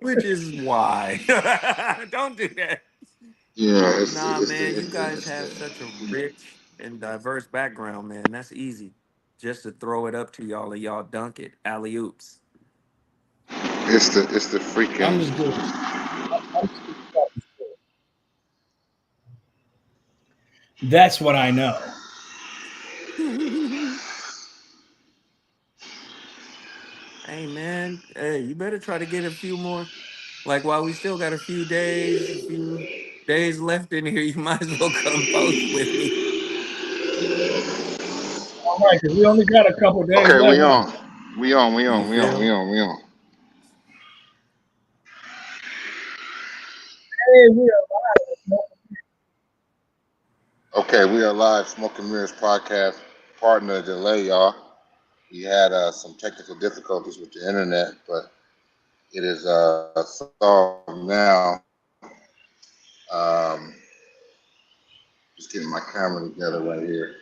which is why. Don't do that. Yeah, Nah, man, you guys it's have the such a rich and diverse background, man. That's easy. Just to throw it up to y'all and y'all dunk it. Alley oops. it's the I'm freaking. just good. I'm just good. That's what I know. Hey, man. Hey, you better try to get a few more. Like, while we still got a few days left in here, you might as well come post with me. All right, because we only got a couple days Okay, left. we Huh? on. We on. We You on. We on. feel We me? on. We on. Hey, we are live. Okay, we are live. Smoking Mirrors podcast. Partner delay, y'all. We had some technical difficulties with the internet, but it is solved now. Um, just getting my camera together right here.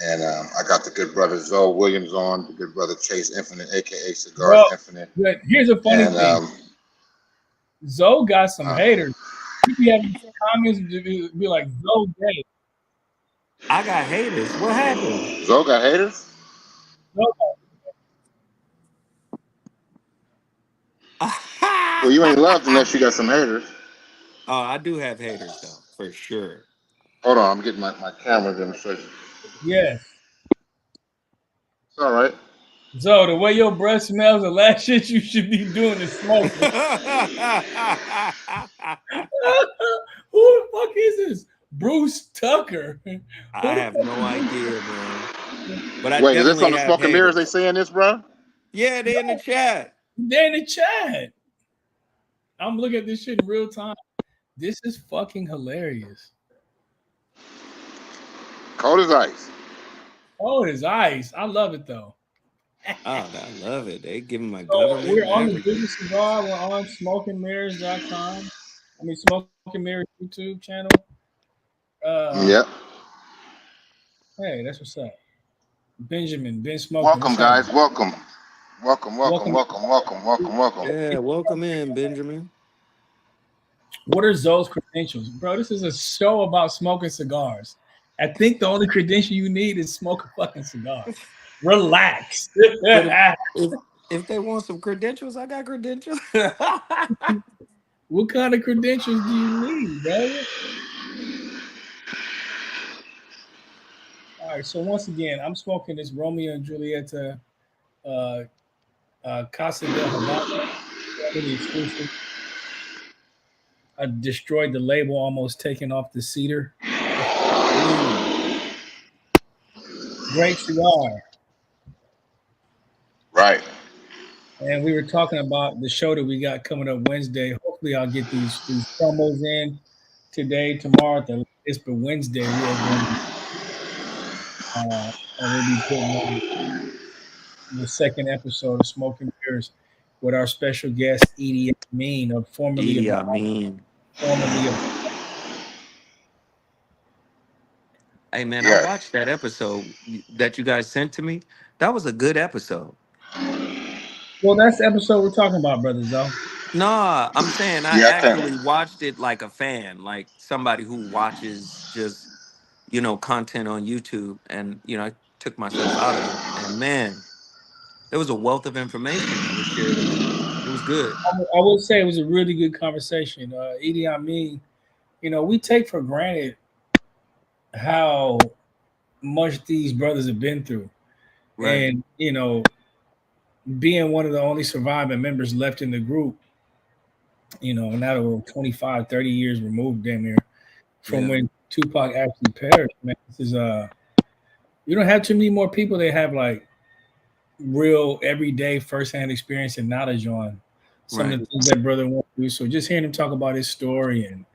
And I got the good brother Zoe Williams on, the good brother Chase Infinite, aka Cigars Bro, Infinite. but here's a funny And thing. Zoe got some uh, haters. You be having comments to be like, Zoe gay. I got haters. What happened? Zoe got haters? Zoe, Well, you ain't loved unless you got some haters. Oh, I do have haters though, for sure. Hold on, I'm getting my camera demonstration. yes. It's all right. Zoe, the way your breath smells, the last shit you should be doing is smoking. Who the fuck is this? Bruce Tucker. Who I the have fuck no is Bruce idea, man. But I Wait, is this definitely on the have Smoking Mirrors they haters. saying this, bro? Yeah, they in the chat. They're in the chat. I'm looking at this shit in real time. This is fucking hilarious. Cold as ice. Oh, it is ice. I love it though. Oh, I love it. They giving my So government we're and on the everything. Business Cigar. We're on smokingmirrors.com. I mean, Smoking Mirrors YouTube channel. Uh, Yep. hey, that's what's up. Benjamin, Ben Smoking, Welcome, what's guys. happening? Welcome. Welcome, welcome, Welcome. welcome, welcome, welcome, welcome. Yeah, welcome in, Benjamin. What are Zoe's credentials? Bro, this is a show about smoking cigars. I think the only credential you need is smoke a fucking cigar. Relax. But if if they want some credentials, I got credentials. What kind of credentials do you need, bro? All right, so once again, I'm smoking this Romeo and Julieta uh, Casa del Habano, really exclusive. I destroyed the label, almost taking off the cedar. Mm. Great cigar. Right. And we were talking about the show that we got coming up Wednesday. Hopefully, I'll get these promos in today, tomorrow. It's for Wednesday. We are going, and we'll be putting on the second episode of Smoking Mirrors with our special guest Edie Amin, of Edie, I mean, formerly of. hey man, I Yes. watched that episode that you guys sent to me. That was a good episode. Well, that's the episode we're talking about, brothers. Though. Nah, I'm saying I Yeah, I can. actually watched it like a fan, like somebody who watches just content on YouTube, and I took myself out of it, and man, there was a wealth of information that was shared in that. It was good. I will say it was a really good conversation. Edie Amin, we take for granted how much these brothers have been through. Right. And, being one of the only surviving members left in the group, now that we're 25, 30 years removed, damn near, from Yeah. when Tupac actually perished, man, this is, you don't have too many more people that have like real everyday firsthand experience and knowledge on some of Right. the things that brother went through. So just hearing him talk about his story and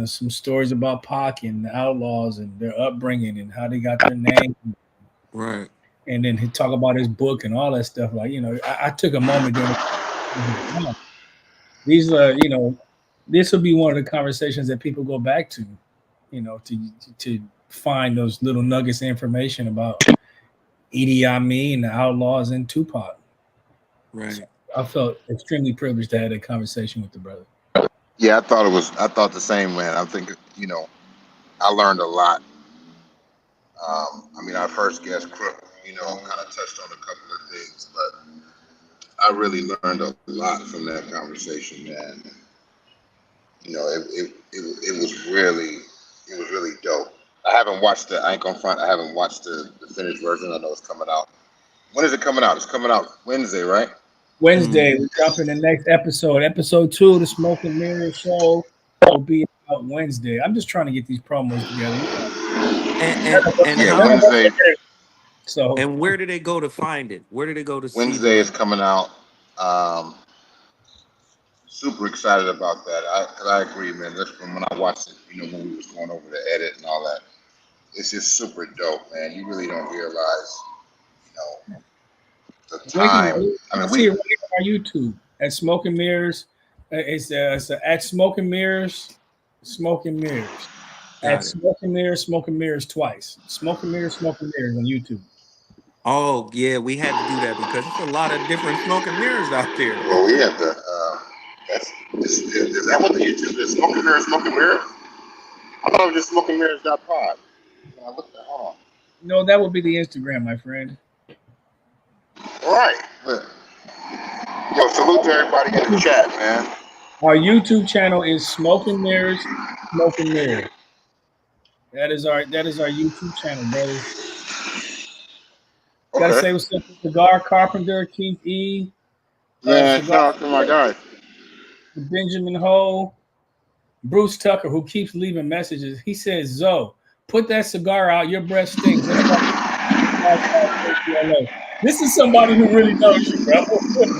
some stories about Pac and the Outlaws and their upbringing and how they got their name, Right. and then he talk about his book and all that stuff. Like I took a moment during these. This will be one of the conversations that people go back to, to find those little nuggets of information about Edie Amin, the Outlaws, and Tupac. So Right. I felt extremely privileged to have that conversation with the brother. Yeah, I thought it was. I thought the same, man. I think I learned a lot. I mean, our first guest, Crook, kind of touched on a couple of things, but I really learned a lot from that conversation, man. It was really dope. I haven't watched the. I ain't gonna front. I haven't watched the finished version. I know it's coming out. When is it coming out? It's coming out Wednesday, right? Wednesday, we drop in the next episode. Episode 2 of the Smoke and Mirror Show will be out Wednesday. I'm just trying to get these promos together. And Yeah, how Wednesday. So and where did they go to find it? Where did they go to see the Wednesday is link? coming out. Um, Super excited about that. Cause I agree, man. That's from when I watched it. When we was going over the edit and all that. It's just super dope, man. You really don't realize, the time. I mean, see it right on our YouTube at Smoke and Mirrors. It's at Smoke and Mirrors, Smoke and Mirrors. At Got it. Smoke and Mirrors twice. Smoke and Mirrors on YouTube. Oh yeah, we had to do that because it's a lot of different smoke and mirrors out there. Well, we have to. Is that what the YouTube is? Smoke and Mirror? I thought it was just smokeandmirrors.pod. I looked at. Hold on. No, that would be the Instagram, my friend. All right. Look. Yo, salute to everybody in the chat, man. Our YouTube channel is Smoke and Mirrors, Smoke and Mirrors. That is our YouTube channel, brother. Okay. Gotta say what's up to Cigar Carpenter, Keith E. Man, shout out to my guys. Benjamin Ho, Bruce Tucker, who keeps leaving messages. He says, Zoe, put that cigar out. Your breath stinks. This is somebody who really knows you, bro.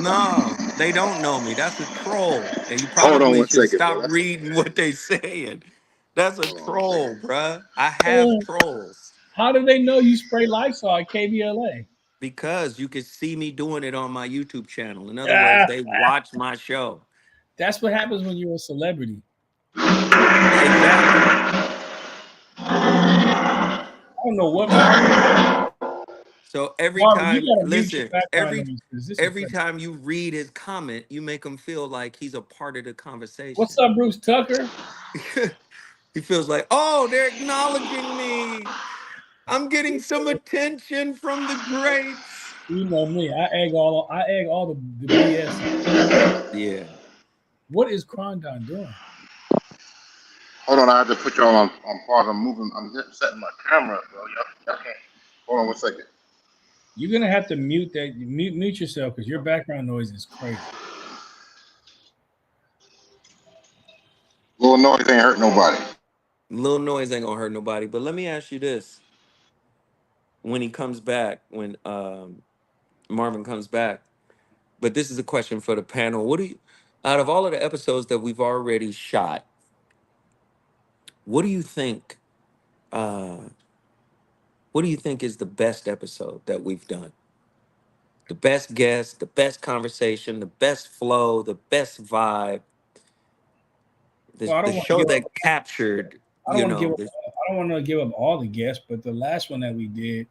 No, they don't know me. That's a troll, and you Hold on probably one should second, stop bro. reading what they saying. That's a Hold on one troll, second. bruh. I have trolls How do they know you spray Lysol at KBLA? because you can see me doing it on my YouTube channel. In other words, they watch my show. That's what happens when you're a celebrity. Exactly. I don't know what Marvin. So every Marvin, you time, gotta mute your listen, background noise, 'cause this is every crazy. time you read his comment, you make him feel like he's a part of the conversation. What's up, Bruce Tucker? He feels like, oh, they're acknowledging me. I'm getting some attention from the greats. You know me. I egg all the BS. Yeah. What is Crondon doing? Hold on, I have to put y'all on pause. I'm moving. I'm setting my camera up, bro. Y'all can't. Hold on one second. You're gonna have to mute yourself because your background noise is crazy. Little noise ain't hurt nobody. Little noise ain't gonna hurt nobody. But let me ask you this. When he comes back, when Marvin comes back, but this is a question for the panel. What do you, out of all of the episodes that we've already shot, what do you think? What do you think is the best episode that we've done? The best guest, the best conversation, the best flow, the best vibe, Well, I the don't want to show give that up. captured, I don't you want to know, give up. I don't want to give up all the guests, but the last one that we did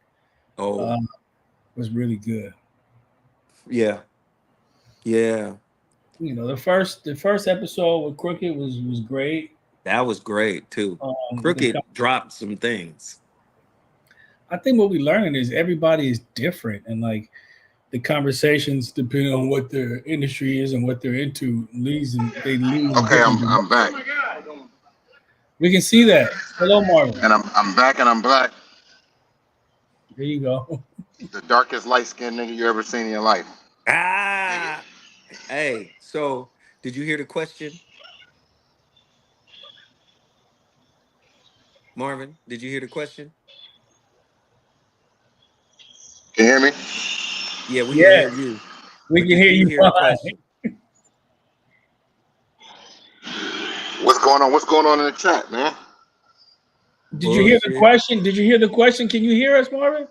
oh, was really good. yeah. Yeah. You know, the first episode with Crooked was great. That was great too. Crooked dropped some things. I think what we're learning is everybody is different, and like the conversations, depending on what their industry is and what they're into, leads. Okay, I'm back. We can see that. Hello, Marvin. And I'm back and I'm black. There you go. The darkest light skinned nigga you ever seen in your life. Ah, hey. So, did you hear the question, Marvin? Did you hear the question? Can you hear me? Yeah, we can hear you. We But can did hear you hear the fine. question? What's going on in the chat, man? Did you hear the Bullshit. question? Did you hear the question? Can you hear us, Marvin?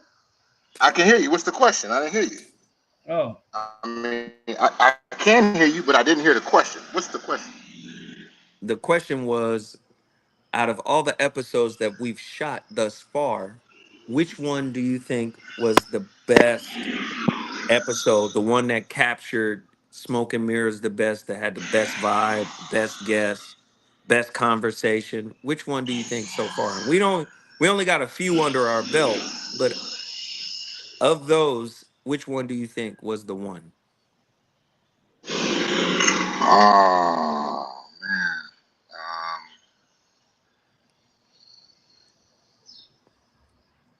I can hear you. What's the question? I didn't hear you. Oh, I mean, I can hear you, but I didn't hear the question. What's the question? The question was, out of all the episodes that we've shot thus far, which one do you think was the best episode, the one that captured Smoke and Mirrors the best, that had the best vibe, best guest, best conversation? Which one do you think so far? And we only got a few under our belt, but of those, which one do you think was the one? Oh man.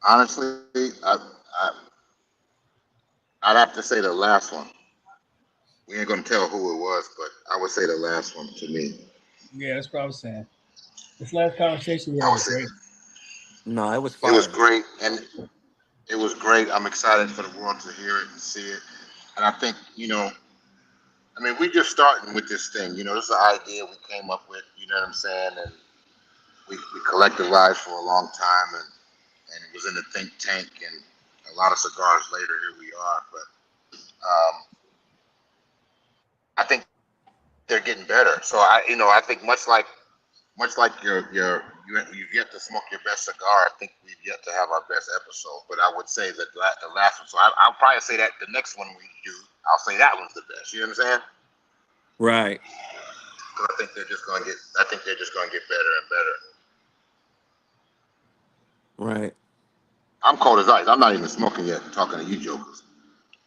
Honestly, I I'd have to say the last one. We ain't gonna tell who it was, but I would say the last one to me. Yeah, that's what I was saying. This last conversation we I had would was say great. No, it was it was fire. great, and it was great. I'm excited for the world to hear it and see it. And I think, I mean, we just starting with this thing. This is an idea we came up with. You know what I'm saying? And we collectivized for a long time, and it was in the think tank. And a lot of cigars later, here we are. But I think they're getting better. So I think much like you've yet to smoke your best cigar. I think we've yet to have our best episode. But I would say that the last one. So I'll probably say that the next one we do, I'll say that one's the best. You know what I'm saying? Right, So I think they're just going to get. I think they're just going to get better and better. right. I'm cold as ice. I'm not even smoking yet. Talking to you jokers.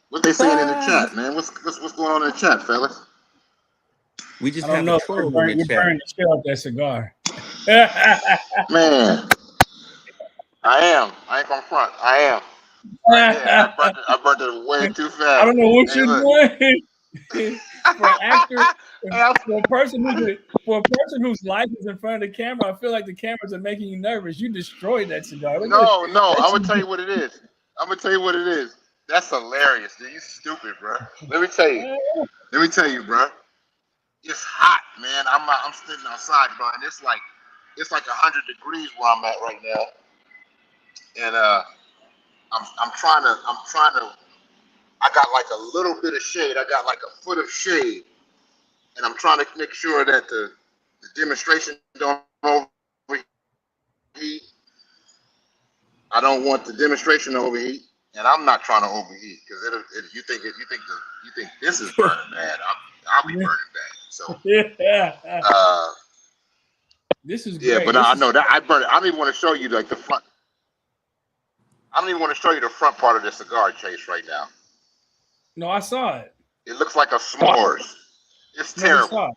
What they saying in the chat, man? What's going on in the chat, fellas? We I just don't have a know. troll in the You're chat. burning the shit out that cigar. Man, I am. I ain't gonna front. I am. Right there. I burnt it way too I fast. don't know what Hey, you're look. doing. For an actor, Hey, I'm- for a person whose life is in front of the camera, I feel like the cameras are making you nervous. You destroyed that cigar. Look at No, I'm that. gonna tell you what it is. I'm gonna tell you what it is. That's hilarious, dude. You stupid, bro. Let me tell you. Let me tell you, bro. It's hot, man. I'm sitting outside, bro, and it's like 100 degrees where I'm at right now, and I'm trying to. I got like a little bit of shade. I got like a foot of shade, and I'm trying to make sure that the demonstration don't overheat. I don't want the demonstration to overheat, and I'm not trying to overheat because you think this is burning bad. I'll be burning bad. So Yeah. uh, This is yeah, great. but I know that I burn it. I don't even want to show you like the front. I don't even want to show you the front part of the cigar chase right now. No, I saw it. It looks like a s'mores. It's No, we terrible. saw it.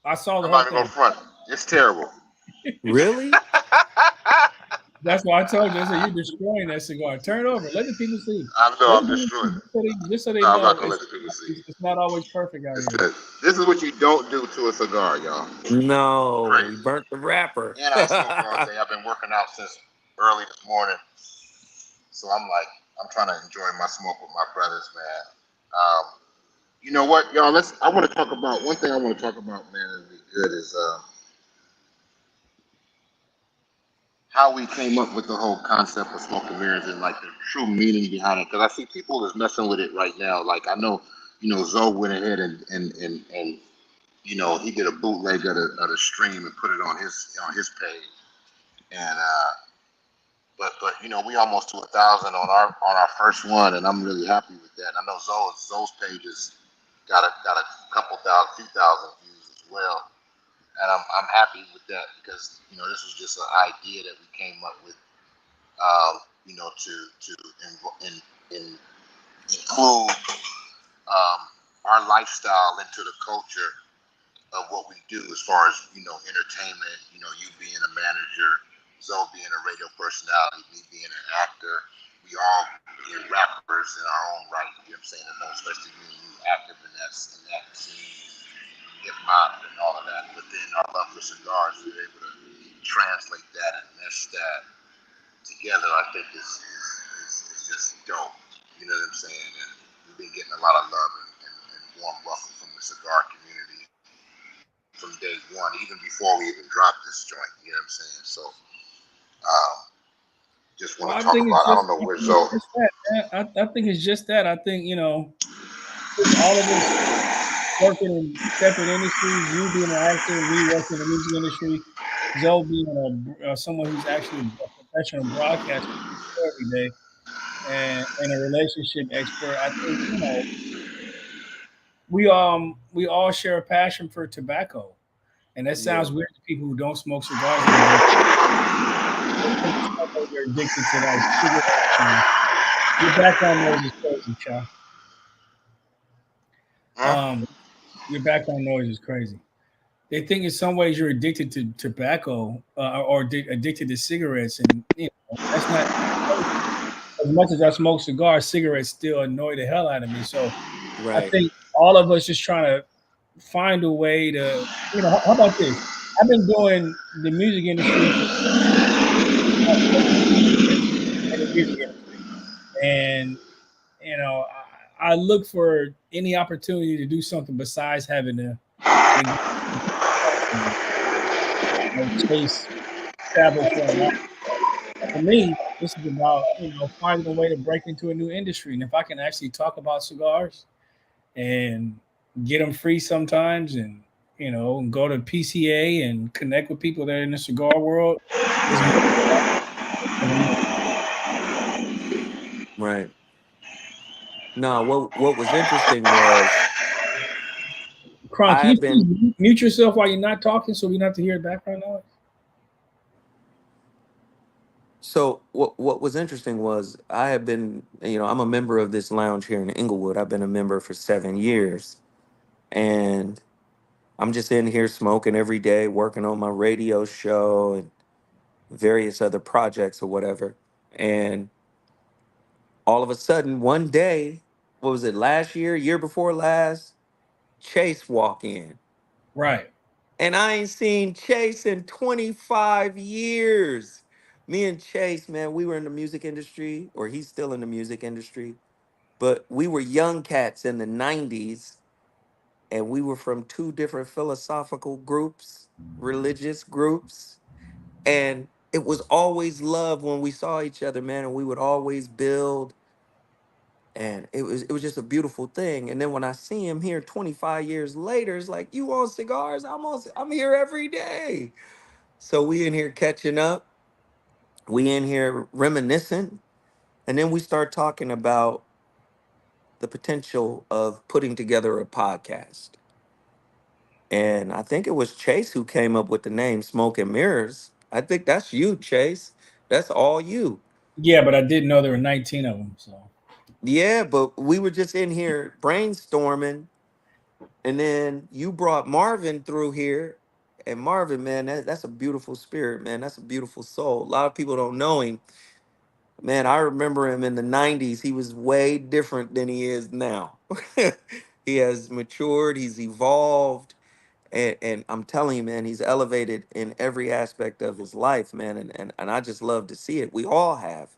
I saw the I'm whole not even thing. going front. It's terrible. Really? That's why I told you. I said you're destroying that cigar. Turn it over. Let the people see. I know I'm destroying it. Just so they No, I'm know not gonna let the people see. it's not always perfect out here. This is what you don't do to a cigar, y'all. No, we Crazy. burnt the wrapper. And I smoked all day. I've been working out since early this morning, so I'm trying to enjoy my smoke with my brothers, man. You know what, y'all? I want to talk about one thing. I want to talk about, man. That'd be good is how we came up with the whole concept of smoke and mirrors and like the true meaning behind it. Because I see people is messing with it right now. Like I know, Zoe went ahead and he did a bootleg of the stream and put it on his page. And but we almost to 1,000 on our first one, and I'm really happy with that. I know Zoe's page has got a couple thousand, few thousand views as well. And I'm happy with that because this was just an idea that we came up with, to include our lifestyle into the culture of what we do as far as entertainment. You being a manager, Zoe being a radio personality, me being an actor, we all being rappers in our own right. You know what I'm saying? And especially me and you active in that scene. Hip hop and all of that, but then our love for cigars, we were able to translate that and mesh that together. I think is just dope. You know what I'm saying? And we've been getting a lot of love and warm welcome from the cigar community from day one, even before we even dropped this joint. You know what I'm saying? So, just want to talk about. I don't know where Zoe. I think it's just that. I think all of us working in separate industries, you being an actor, we working in the music industry, Zoe being someone who's actually a professional broadcaster every day and a relationship expert. I think, we all share a passion for tobacco, and that Yeah. sounds weird to people who don't smoke cigars. You're addicted to like cigarettes. Your background noise is crazy, Cha. Huh? Your background noise is crazy. They think in some ways you're addicted to tobacco or addicted to cigarettes, and that's not. As much as I smoke cigars, cigarettes still annoy the hell out of me. So I Right. think all of us just trying to find a way to, how about this? I've been doing the music industry for in the music industry, and I look for any opportunity to do something besides having to chase travel for a long. For me, this is about finding a way to break into a new industry, and if I can actually talk about cigars and get them free sometimes, and go to PCA and connect with people that are in the cigar world, is Right. No, what was interesting was Kron, I can you have been please mute yourself while you're not talking so we don't have to hear background noise? so what was interesting was I have been, I'm a member of this lounge here in Inglewood. I've been a member for 7 years. And I'm just in here smoking every day, working on my radio show and various other projects or whatever. And all of a sudden, one day, what was it, last year before last, Chase walk in. Right. And I ain't seen Chase in 25 years. Me and Chase, man, we were in the music industry, or he's still in the music industry, but we were young cats in the 90s, and we were from two different philosophical groups, religious groups. And it was always love when we saw each other, man, and we would always build. And it was just a beautiful thing. And then when I see him here 25 years later, it's like, you on cigars? I'm here every day. So we in here catching up. We in here reminiscing. And then we start talking about the potential of putting together a podcast. And I think it was Chase who came up with the name Smoke and Mirrors. I think that's you, Chase. That's all you. Yeah, but I didn't know there were 19 of them. So Yeah, but we were just in here brainstorming. And then you brought Marvin through here. And Marvin, man, that's a beautiful spirit, man. That's a beautiful soul. A lot of people don't know him. Man, I remember him in the 90s. He was way different than he is now. He has matured, he's evolved. And I'm telling you, man, he's elevated in every aspect of his life, man. And I just love to see it. We all have.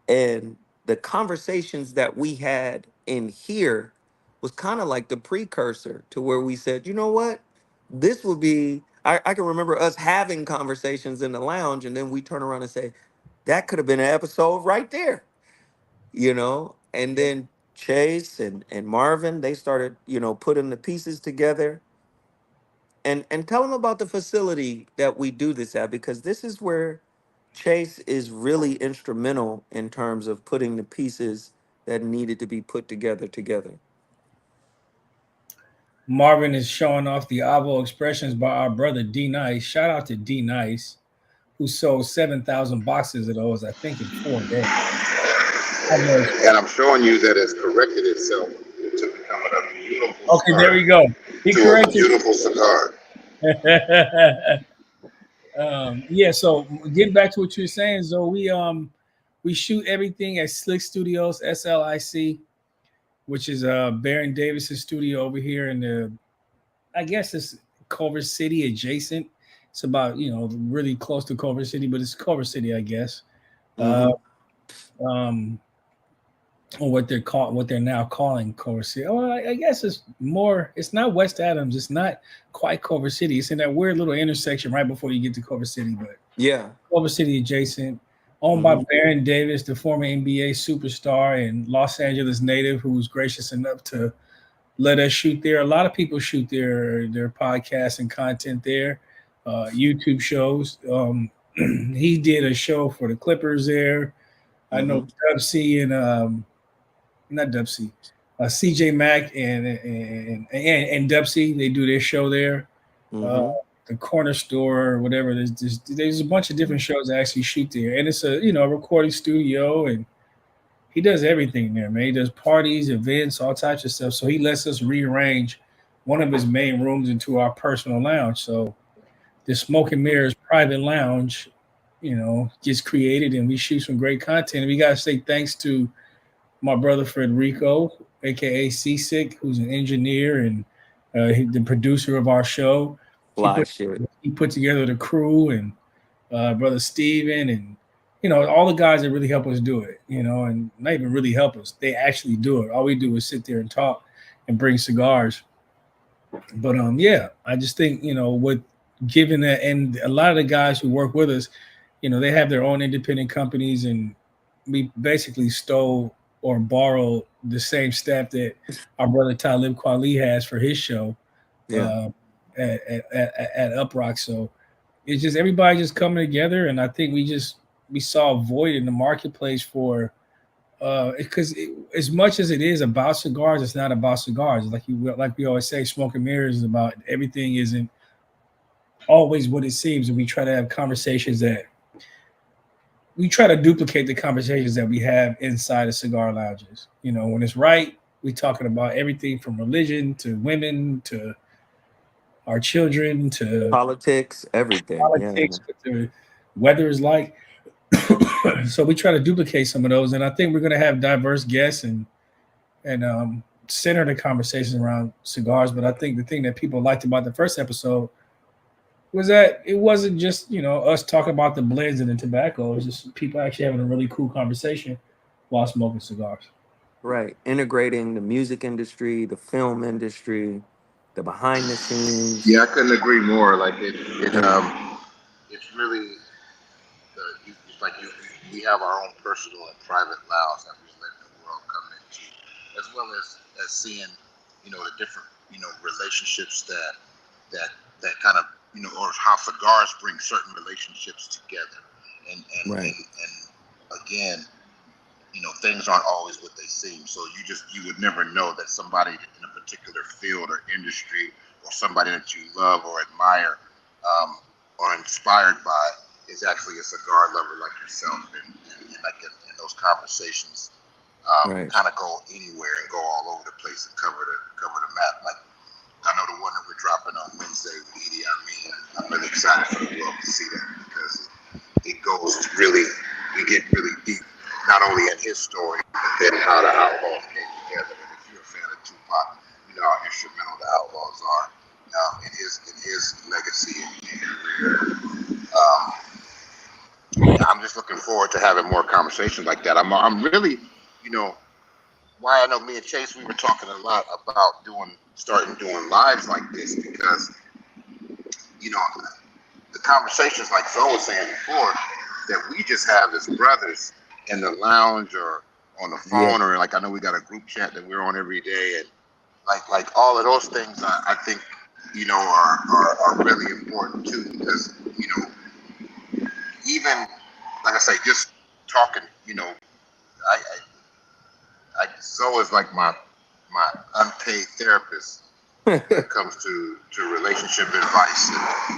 And the conversations that we had in here was kind of like the precursor to where we said, you know what? This would be, I can remember us having conversations in the lounge, and then we turn around and say, that could have been an episode right there, And then Chase and Marvin, they started, putting the pieces together. And tell them about the facility that we do this at, because this is where Chase is really instrumental in terms of putting the pieces that needed to be put together. Marvin is showing off the Avo expressions by our brother D Nice. Shout out to D Nice, who sold 7,000 boxes of those, I think, in 4 days. And I'm showing you that it's corrected itself to becoming a beautiful Okay, cigar. there we go. He To corrected. a beautiful cigar. Yeah, so getting back to what you're saying, so we shoot everything at Slick Studios, SLIC, which is Baron Davis's studio over here in I guess it's Culver City adjacent. It's about really close to Culver City, but it's Culver City, I guess. Hmm. Or what they're now calling Culver City. Oh, I guess it's more. It's not West Adams. It's not quite Culver City. It's in that weird little intersection right before you get to Culver City, but Yeah. Culver City adjacent. Owned by Hmm. Baron Davis, the former NBA superstar and Los Angeles native, who was gracious enough to let us shoot there. A lot of people shoot their podcasts and content there, YouTube shows. He did a show for the Clippers there. I know Hmm. Dub C and not Dub C. CJ Mack and Dubsy, they do their show there. Uh, Mm-hmm. the Corner Store, or whatever. There's a bunch of different shows that actually shoot there, and it's a a recording studio, and he does everything there, man. He does parties, events, all types of stuff. So he lets us rearrange one of his main rooms into our personal lounge. So the Smoke and Mirrors private lounge, gets created, and we shoot some great content. And we gotta say thanks to my brother Federico, aka Seasick, who's an engineer and the producer of our show. He Fly put shit. he put together the crew, and brother Steven, and all the guys that really help us do it. And not even really help us; they actually do it. All we do is sit there and talk and bring cigars. But yeah, I just think with given that, and a lot of the guys who work with us, they have their own independent companies, and we basically stole or borrowed the same staff that our brother Talib Kweli has for his show Yeah. uh, at Uprock. So it's just everybody just coming together, and I think we saw a void in the marketplace for because as much as it is about cigars, it's not about cigars. Like we always say, smoke and mirrors is about everything isn't always what it seems, and we try to have conversations that we try to duplicate the conversations that we have inside of cigar lounges. When it's right, we talking about everything from religion to women to our children to Politics, everything. Yeah, politics, man. what the weather is like. So we try to duplicate some of those, and I think we're going to have diverse guests and center the conversation around cigars. But I think the thing that people liked about the first episode was that it wasn't just us talking about the blends and the tobacco. It was just people actually having a really cool conversation while smoking cigars. Right. Integrating the music industry, the film industry, the behind the scenes. Yeah, I couldn't agree more. Like Yeah. it's really it's like we have our own personal and private lounge that we let the world come into, as well as seeing the different relationships that that kind of or how cigars bring certain relationships together, Right. and again, things aren't always what they seem. So you would never know that somebody in a particular field or industry, or somebody that you love or admire, or inspired by, is actually a cigar lover like yourself. And like in those conversations, Right. kind of go anywhere and go all over the place and cover the map. Like I know the one that we're dropping on Wednesday with Edie Amin. I'm really excited for the world to see that, because it goes really, we get really deep, not only in his story, but then how the Outlaws came together. And if you're a fan of Tupac, you know how instrumental the Outlaws are in his legacy and career. Yeah, I'm just looking forward to having more conversations like that. I'm really, you know, why I know me and Chase, we were talking a lot about starting doing lives like this, because you know the conversations, like Zoe was saying before, that we just have as brothers in the lounge or on the Yeah. phone, or like I know we got a group chat that we're on every day, and like all of those things, I think are really important too, because even like I say, just talking, Zoe is like my unpaid therapist when it comes to relationship advice.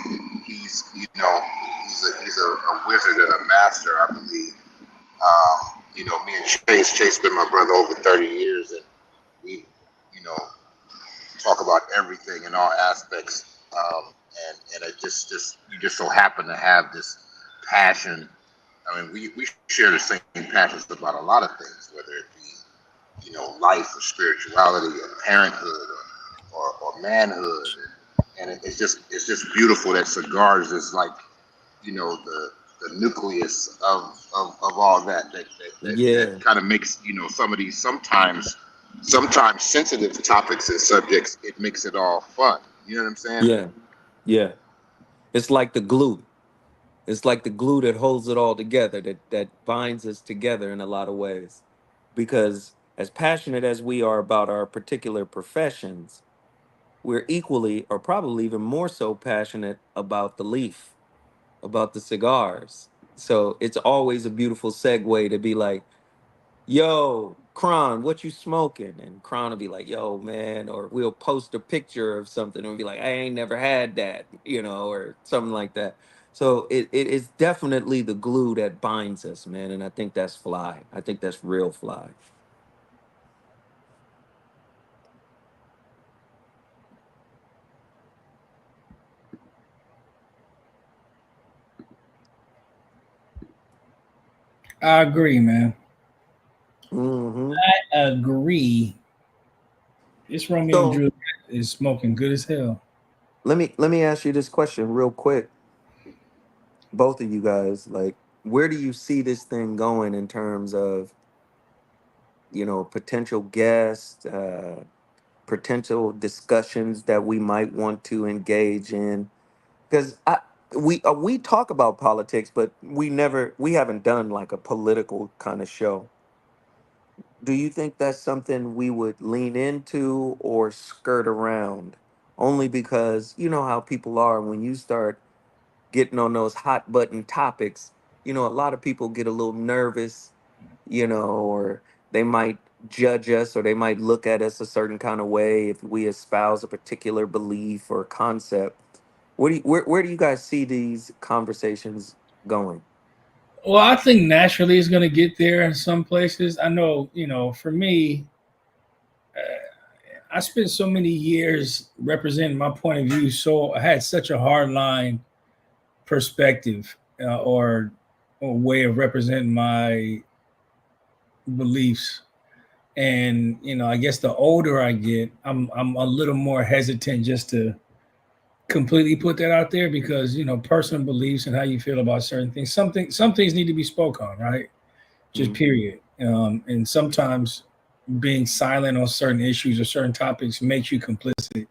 And he's a wizard and a master, I believe. Me and Chase been my brother over 30 years, and we, you know, talk about everything in all aspects. And it just you just so happen to have this passion. I mean, we share the same passions about a lot of things, whether it be life or spirituality or parenthood or manhood, and it's just beautiful that cigars is like the nucleus of all that Yeah. kind of makes some of these sometimes sensitive topics and subjects, it makes it all fun. You know what I'm saying? Yeah. Yeah. It's like the glue. It's like the glue that holds it all together, that binds us together in a lot of ways. Because as passionate as we are about our particular professions, we're equally or probably even more so passionate about the leaf, about the cigars. So it's always a beautiful segue to be like, yo, Kron, what you smoking? And Kron will be like, yo, man, or we'll post a picture of something and be like, I ain't never had that, or something like that. So it is definitely the glue that binds us, man. And I think that's fly. I think that's real fly. I agree, man. Hmm. I agree. This Romeo and So Juliet is smoking good as hell. let me ask you this question real quick, both of you guys. Like, where do you see this thing going in terms of, potential guests, potential discussions that we might want to engage in? Because we talk about politics, but we haven't done like a political kind of show. Do you think that's something we would lean into or skirt around? Only because you know how people are when you start getting on those hot button topics, a lot of people get a little nervous, or they might judge us or they might look at us a certain kind of way if we espouse a particular belief or concept. Where do you guys see these conversations going? Well, I think naturally it's going to get there in some places. I know, for me, I spent so many years representing my point of view. So I had such a hard line perspective or way of representing my beliefs. And I guess the older I get, I'm a little more hesitant just to completely put that out there because personal beliefs and how you feel about certain things. Some things need to be spoke on, right? Just Mhm. period. And sometimes being silent on certain issues or certain topics makes you complicit.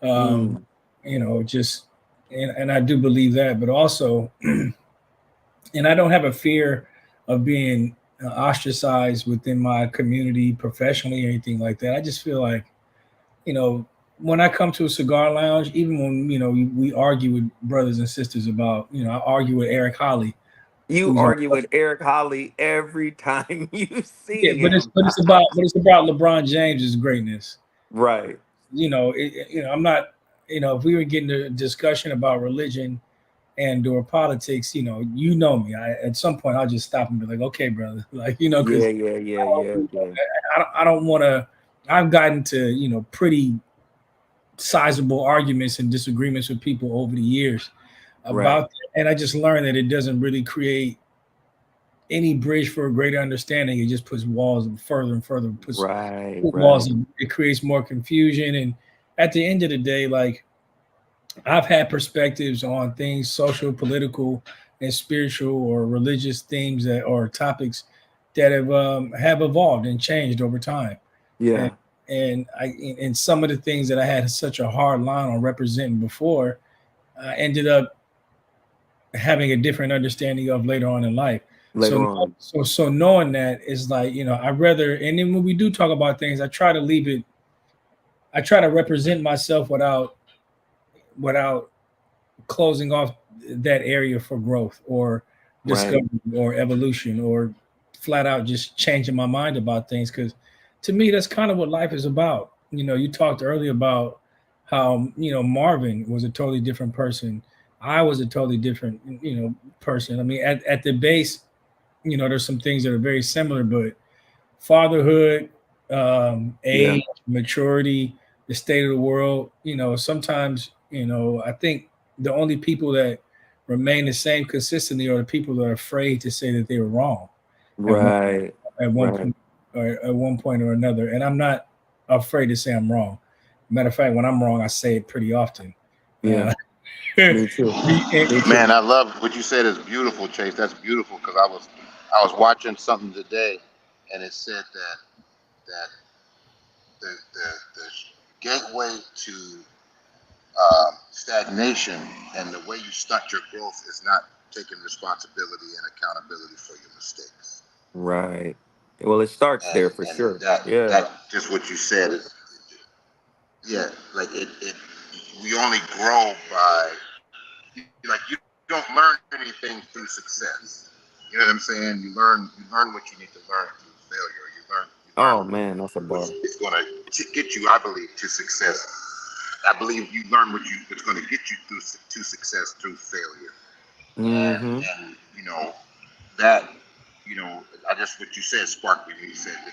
Um, Mm, just and I do believe that, but also, and I don't have a fear of being ostracized within my community professionally or anything like that. I just feel like, you know, when I come to a cigar lounge, even when we argue with brothers and sisters about, I argue with Eric Holly, you who's on. argue with Eric Holly every time you Yeah, see but it's him. but it's about but it's about LeBron James's greatness. Right. I'm not. If we were getting a discussion about religion and or politics, me. At some point, I'll just stop and be like, okay, brother, like Yeah, because yeah, yeah, yeah, yeah. I don't want to. I've gotten to pretty sizable arguments and disagreements with people over the years Right. about that, and I just learned that it doesn't really create any bridge for a greater understanding. It just puts walls further and further, puts Right, walls, right. and it creates more confusion. And at the end of the day, like I've had perspectives on things, social, political, and spiritual or religious themes that or topics that have evolved and changed over time. And Yeah. and some of the things that I had such a hard line on representing before, I ended up having a different understanding of later on in life. Later So on. so knowing that is like, I rather, and then when we do talk about things, I try to leave it. I try to represent myself without closing off that area for growth or Right. discovery or evolution or flat out just changing my mind about things. Because to me, that's kind of what life is about. You talked earlier about how Marvin was a totally different person. I was a totally different person. I mean, at the base, there's some things that are very similar, but fatherhood, Yeah. age, maturity, the state of the world. Sometimes, I think the only people that remain the same consistently are the people that are afraid to say that they were wrong at one Right. at one Right. point or at one point or another. And I'm not afraid to say I'm wrong. Matter of fact, when I'm wrong, I say it pretty often. Yeah. Uh, Me too. Me Man, too. I love what you said is beautiful, Chase. That's beautiful because I was watching something today, and it said that the gateway to stagnation and the way you stunt your growth is not taking responsibility and accountability for your mistakes. Right. Well, it starts And there for and sure. that Yeah. that just what you said is, yeah, like it we only grow by, like, you don't learn anything through success. You know what I'm saying? You learn what you need to learn through failure. You Oh learn man, that's a what's bar. it's going to get you, I believe, to success. I believe you learn what's going to get you to success through failure. Mm-hmm. And that I just what you said sparked me when you said that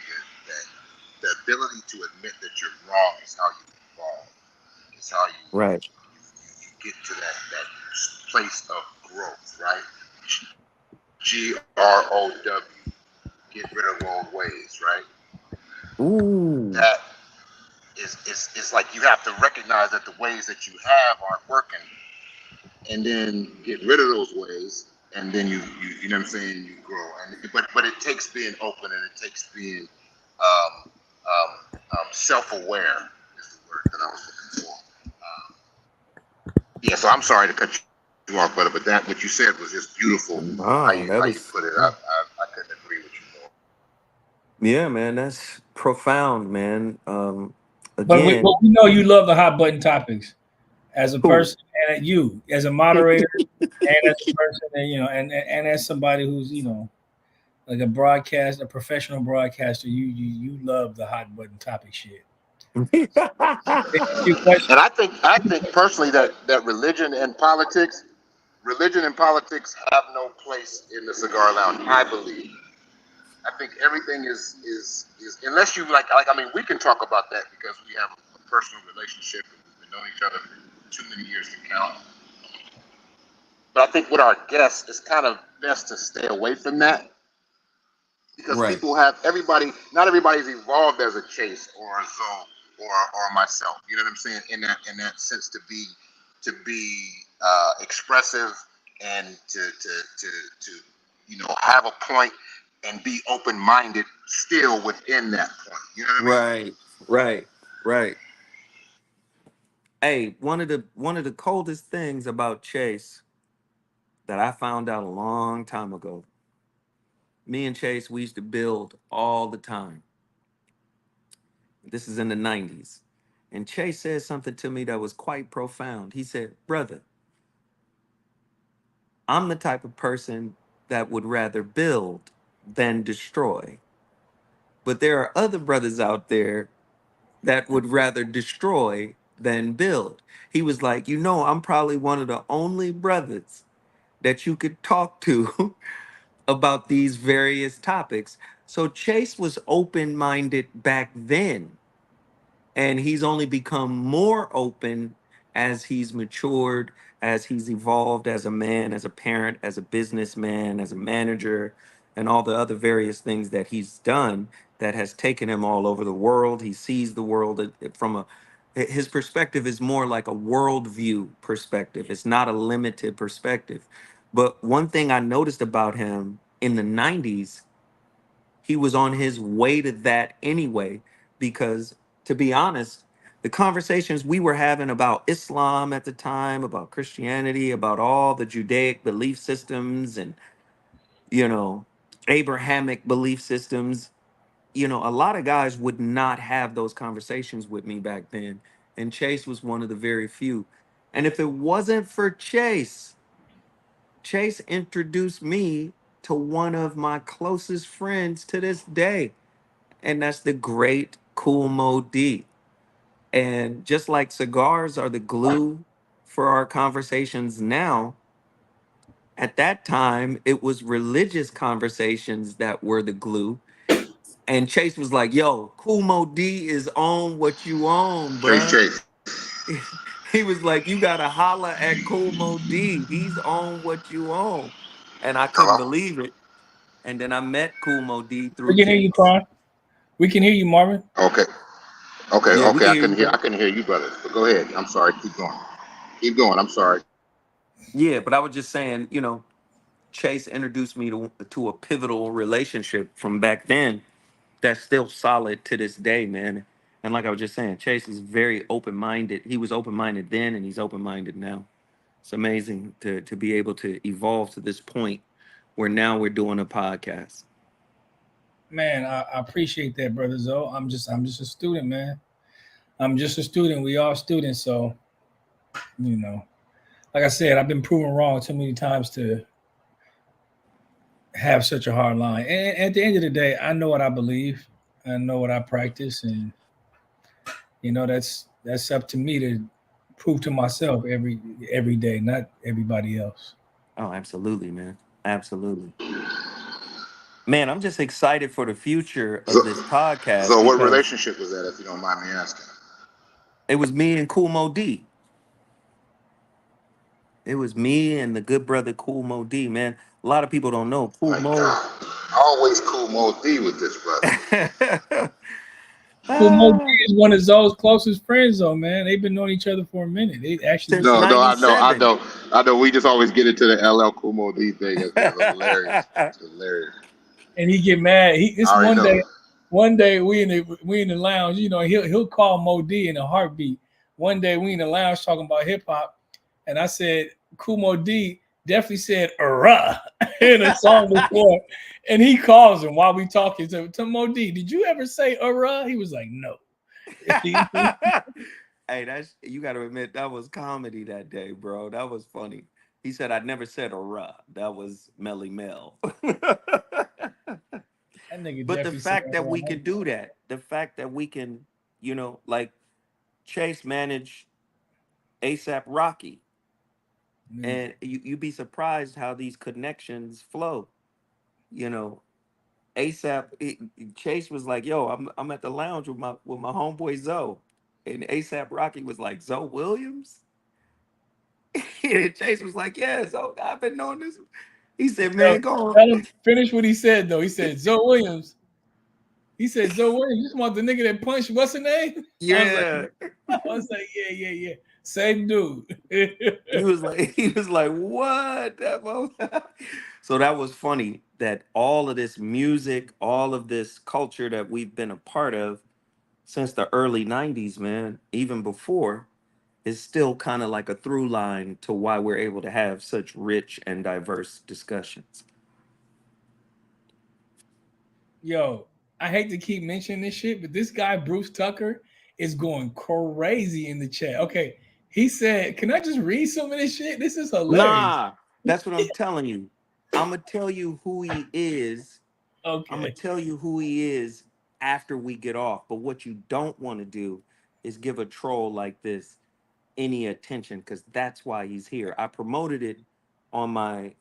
the ability to admit that you're wrong is how you evolve. It's how Right. you get to that place of growth, right? GROW, get rid of old ways, right? Ooh. That it's like you have to recognize that the ways that you have aren't working, and then get rid of those ways, and then you know what I'm saying, you grow. But it takes being open, and it takes being self-aware is the word that I was looking for. Yeah, so I'm sorry to cut you off, brother, but that what you said was just beautiful. How Nah, you that how you was put it up, I couldn't agree with you more. yeah, man. That's profound, man. But Again, we know you love the hot button topics as a who? person, and you as a moderator, and as a person, and and as somebody who's like a professional broadcaster. You love the hot button topic shit. To answer your question, And I think personally that religion and politics have no place in the cigar lounge. I believe. I think everything is unless you I mean we can talk about that because we have a personal relationship and we've been knowing each other for too many years to count. But I think with our guests, it's kind of best to stay away from that because Right. people not everybody's evolved as a Chase or a Zoe or myself. You know what I'm saying? In that sense, to be expressive and to have a point and be open minded still within that point. You know what I mean? Right. Right. Right. Hey, one of the coldest things about Chase that I found out a long time ago. Me and Chase, we used to build all the time. This is in the 90s. And Chase said something to me that was quite profound. He said, "Brother, I'm the type of person that would rather build than destroy. But there are other brothers out there that would rather destroy than build." He was like, I'm probably one of the only brothers that you could talk to about these various topics. So Chase was open minded back then, and he's only become more open as he's matured, as he's evolved as a man, as a parent, as a businessman, as a manager, and all the other various things that he's done that has taken him all over the world. He sees the world from his perspective is more like a worldview perspective. It's not a limited perspective. But one thing I noticed about him in the 90s, he was on his way to that anyway, because to be honest, the conversations we were having about Islam at the time, about Christianity, about all the Judaic belief systems and, you know, Abrahamic belief systems, a lot of guys would not have those conversations with me back then. And Chase was one of the very few. And if it wasn't for Chase introduced me to one of my closest friends to this day, and that's the great Cool Mo D. And just like cigars are the glue for our conversations now, at that time it was religious conversations that were the glue. And Chase was like, "Yo, Cool Mo D is on what you own, bruh." Chase. He was like, "You gotta holla at Cool Mo D. He's on what you own." And I couldn't Hello. believe it. And then I met Cool Mo D we through can hear you, Chase. Kron. We can hear you, Marvin. Okay. Okay. Yeah, we Okay. can I hear can you, hear. brother. I can hear you, brothers. But go ahead. I'm sorry. Keep going. Keep going. I'm sorry. Yeah, but I was just saying, Chase introduced me to a pivotal relationship from back then that's still solid to this day, man. And like I was just saying, Chase is very open minded. He was open minded then, and he's open minded now. It's amazing to be able to evolve to this point where now we're doing a podcast. Man, I appreciate that, brother Zoe. I'm just a student, man. I'm just a student. We all students, so you know. Like I said, I've been proven wrong too many times to have such a hard line. And at the end of the day, I know what I believe, I know what I practice, and that's up to me to prove to myself every day, not everybody else. Oh, absolutely, man. Absolutely. Man, I'm just excited for the future So, of this podcast so what because relationship was that, if you don't mind me asking? it was me and Cool Mo D. It was me and the good brother Cool Mo D, man. A lot of people don't know Cool My Mo. God, always cool Mo D with this brother. Cool Mo Ah, is one of Zoe's closest friends, though, man. They've been knowing each other for a minute. They actually since used to. No, no, '97. I know. We just always get into the LL Cool Mo D thing. It's hilarious. It's hilarious. And he get mad. I It's already know. one day we in the lounge. He'll call Mo D in a heartbeat. One day we in the lounge talking about hip hop, and I said Kumo D definitely said "rah" in a song before, and he calls him while we talking to Mo D. Did you ever say "rah"? He was like, no. Hey, that's you got to admit that was comedy that day, bro. That was funny. He said I never said a "ruh." That was Melly Mel. That nigga But the definitely said fact that we "rah." can do that, the fact that we can, like Chase managed ASAP Rocky, Yeah. and you'd be surprised how these connections flow. You know, ASAP Chase was like, "Yo, I'm at the lounge with my homeboy Zoe," and ASAP Rocky was like, "Zoe Williams." And Chase was like, "Yeah, Zoe, I've been knowing this." He said, Tell, "Man, go on." tell him finish what he said though. He said Zoe Williams. He said Zoe Williams. You just want the nigga that punched what's her name? I was like, Yeah. yeah. Same dude. He was like, he was like, "What?" So that was funny that all of this music, all of this culture that we've been a part of since the early '90s, man, even before, is still kind of like a through line to why we're able to have such rich and diverse discussions. Yo, I hate to keep mentioning this shit, but this guy Bruce Tucker is going crazy in the chat. Okay, he said, "Can I just read some of this shit? This is hilarious." Nah, that's what I'm telling you. I'm gonna tell you who he is. I'm gonna Okay. tell you who he is after we get off. But what you don't want to do is give a troll like this any attention because that's why he's here. I promoted it on my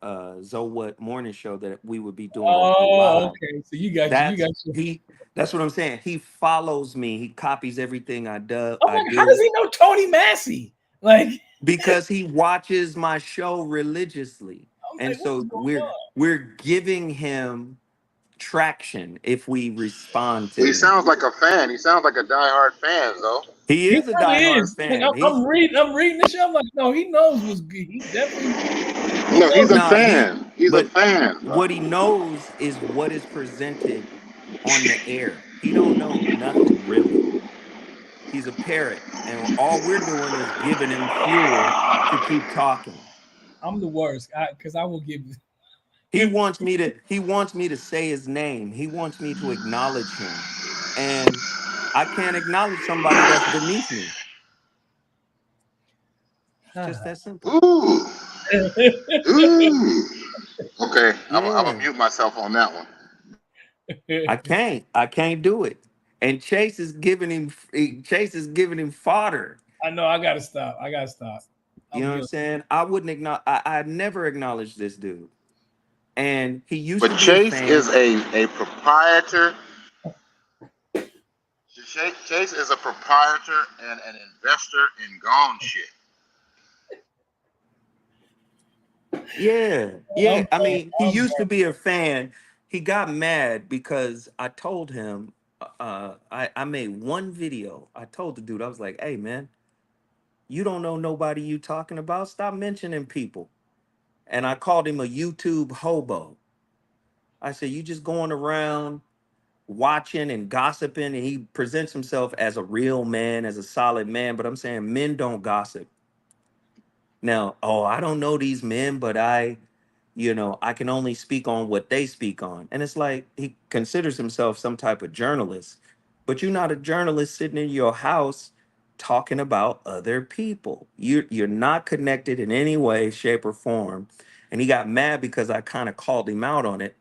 Zoe What morning show that we would be doing Oh, live. okay. So you That's got your. he. That's what I'm saying. He follows me. He copies everything I do. I'm I like, how does do he know Tony Massey? Like, because he watches my show religiously, I'm and like, what is so going we're on? we're giving him traction if we respond to He him. sounds like a fan. He sounds like a diehard fan, though. He He is a really diehard is. Like, fan. He's I'm reading this shit. I'm like, no, he knows what's good. He definitely he No, he's knows. a nah he, fan. He's a but fan, bro. what he knows is what is presented on the air. He don't know nothing really. He's a parrot, and all we're doing is giving him fuel to keep talking. I'm the worst because I will give. He wants me to say his name. He wants me to acknowledge him, and I can't acknowledge somebody that's beneath me. It's just that simple. Ooh, ooh. Okay, I'm gonna Yeah. mute myself on that one. I can't do it. And Chase is giving him fodder. I know. I gotta stop. I gotta stop. You I'm know what I'm guilty. saying? I wouldn't acknowledge. I never acknowledged this dude, and he used But to be a Chase is fan. a proprietor. Chase is a proprietor and an investor in gone shit. Yeah, I'm yeah. I done. mean, he I'm used to done. be a fan. He got mad because I told him. I made one video. I told the dude, I was like, "Hey, man, you don't know nobody you talking about. Stop mentioning people." And I called him a YouTube hobo. I said, "You just going around watching and gossiping," and he presents himself as a real man, as a solid man. But I'm saying men don't gossip. Now, oh, I don't know these men, but I can only speak on what they speak on. And it's like he considers himself some type of journalist, but you're not a journalist sitting in your house talking about other people. You're not connected in any way, shape, or form. And he got mad because I kind of called him out on it.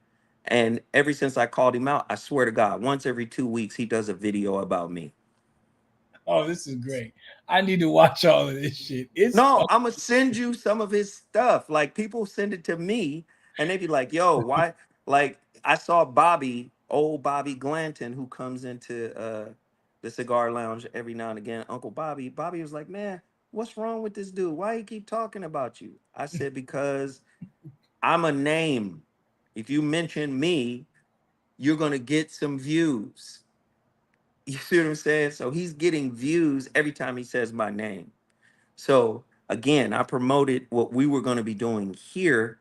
And ever since I called him out, I swear to God, once every 2 weeks, he does a video about me. Oh, this is great. I need to watch all of this shit. It's No, fucking I'm gonna send you some of his stuff. Like people send it to me, and they be like, "Yo, why?" Like I saw Bobby, old Bobby Glanton, who comes into the cigar lounge every now and again. Uncle Bobby. Bobby was like, "Man, what's wrong with this dude? Why he keep talking about you?" I said, "Because I'm a name. If you mention me, you're gonna get some views." You see what I'm saying? So he's getting views every time he says my name. So again, I promoted what we were going to be doing here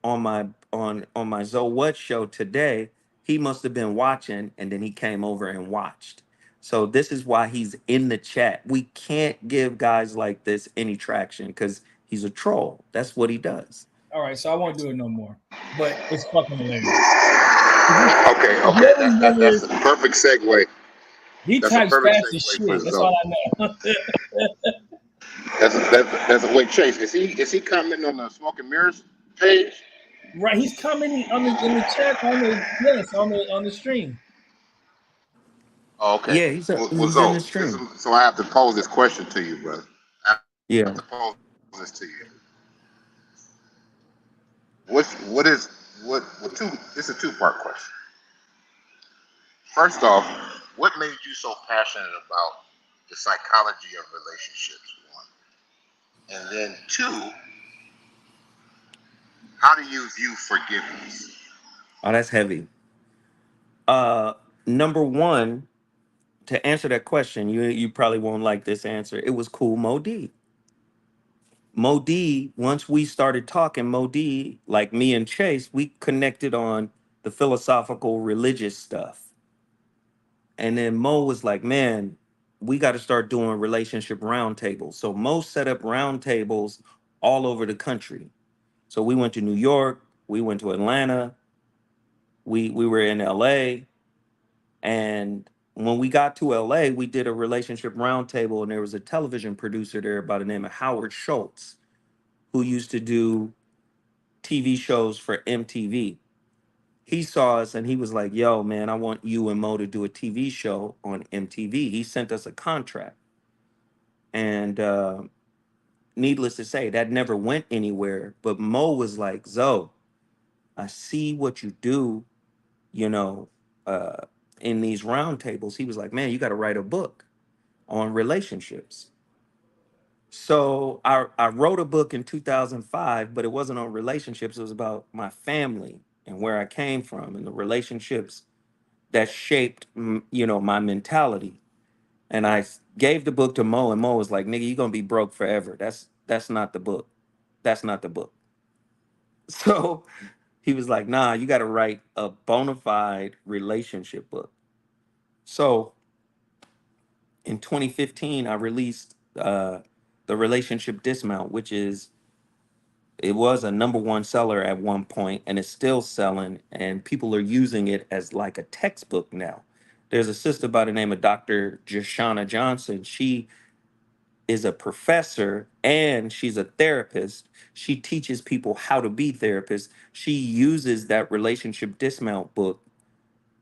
on my Zoe What show today. He must have been watching, and then he came over and watched. So this is why he's in the chat. We can't give guys like this any traction because he's a troll. That's what he does. all right. So I won't do it no more. But it's fucking hilarious. Okay, If okay, you ever that's remember, a perfect segue. he That's a types perfect fast as segue for shit. That's all Zoe. I know. That's a wait, Chase. Is he commenting on the Smoke and Mirrors page? Right, he's commenting on the in the chat on the yes on the stream. Oh, okay. Yeah, Well, he's in the Zoe, stream. so I have to pose this question to you, brother. I have Yeah. to pose this to you. What is what two? This is a two-part question. First off, what made you so passionate about the psychology of relationships? One, and then two, how do you view forgiveness? Oh, that's heavy. Uh, Number one, to answer that question, you probably won't like this answer. It was Cool Mo D. Mo D, once we started talking, Mo D, like me and Chase, we connected on the philosophical religious stuff. And then Mo was like, man, we got to start doing relationship roundtables. So Mo set up roundtables all over the country. So we went to New York, we went to Atlanta, we were in LA. And when we got to LA, we did a relationship roundtable, and there was a television producer there by the name of Howard Schultz, who used to do TV shows for MTV. He saw us and he was like, "Yo, man, I want you and Mo to do a TV show on MTV." He sent us a contract. And needless to say, that never went anywhere. But Mo was like, "Zoe, I see what you do, you know, uh, in these roundtables." He was like, "Man, you got to write a book on relationships." So I wrote a book in 2005, but it wasn't on relationships. It was about my family and where I came from and the relationships that shaped, my mentality. And gave the book to Mo, and Mo was like, "Nigga, you're gonna be broke forever. That's not the book. That's not the book." So he was like, "Nah, you got to write a bona fide relationship book." So in 2015, I released the Relationship Dismount, which is it was a number one seller at one point, and it's still selling, and people are using it as like a textbook now. There's a sister by the name of Dr. Jashana Johnson. She is a professor and she's a therapist. She teaches people how to be therapists. She uses that Relationship Dismount book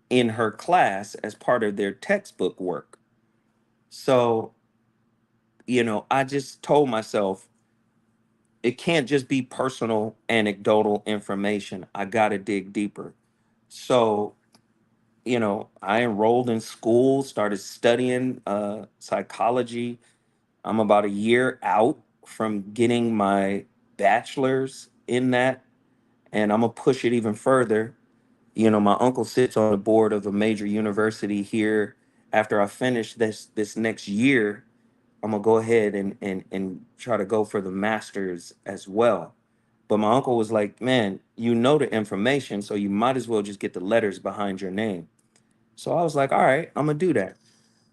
in her class as part of their textbook work. So, I just told myself it can't just be personal, anecdotal information. I got to dig deeper. So, I enrolled in school, started studying psychology. I'm about a year out from getting my bachelor's in that, and I'm going to push it even further. My uncle sits on the board of a major university here. After I finish this next year, I'm gonna go ahead and try to go for the masters as well. But my uncle was like, "Man, you know the information, so you might as well just get the letters behind your name." So I was like, "All right, I'm gonna do that."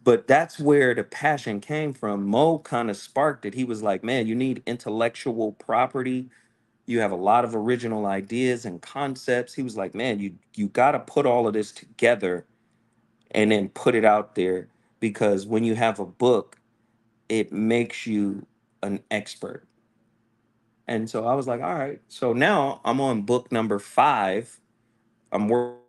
But that's where the passion came from. Mo kind of sparked it. He was like, "Man, you need intellectual property. You have a lot of original ideas and concepts." He was like, "Man, you got to put all of this together and then put it out there, because when you have a book, it makes you an expert." And so I was like, all right. So now I'm on book number 5. I'm working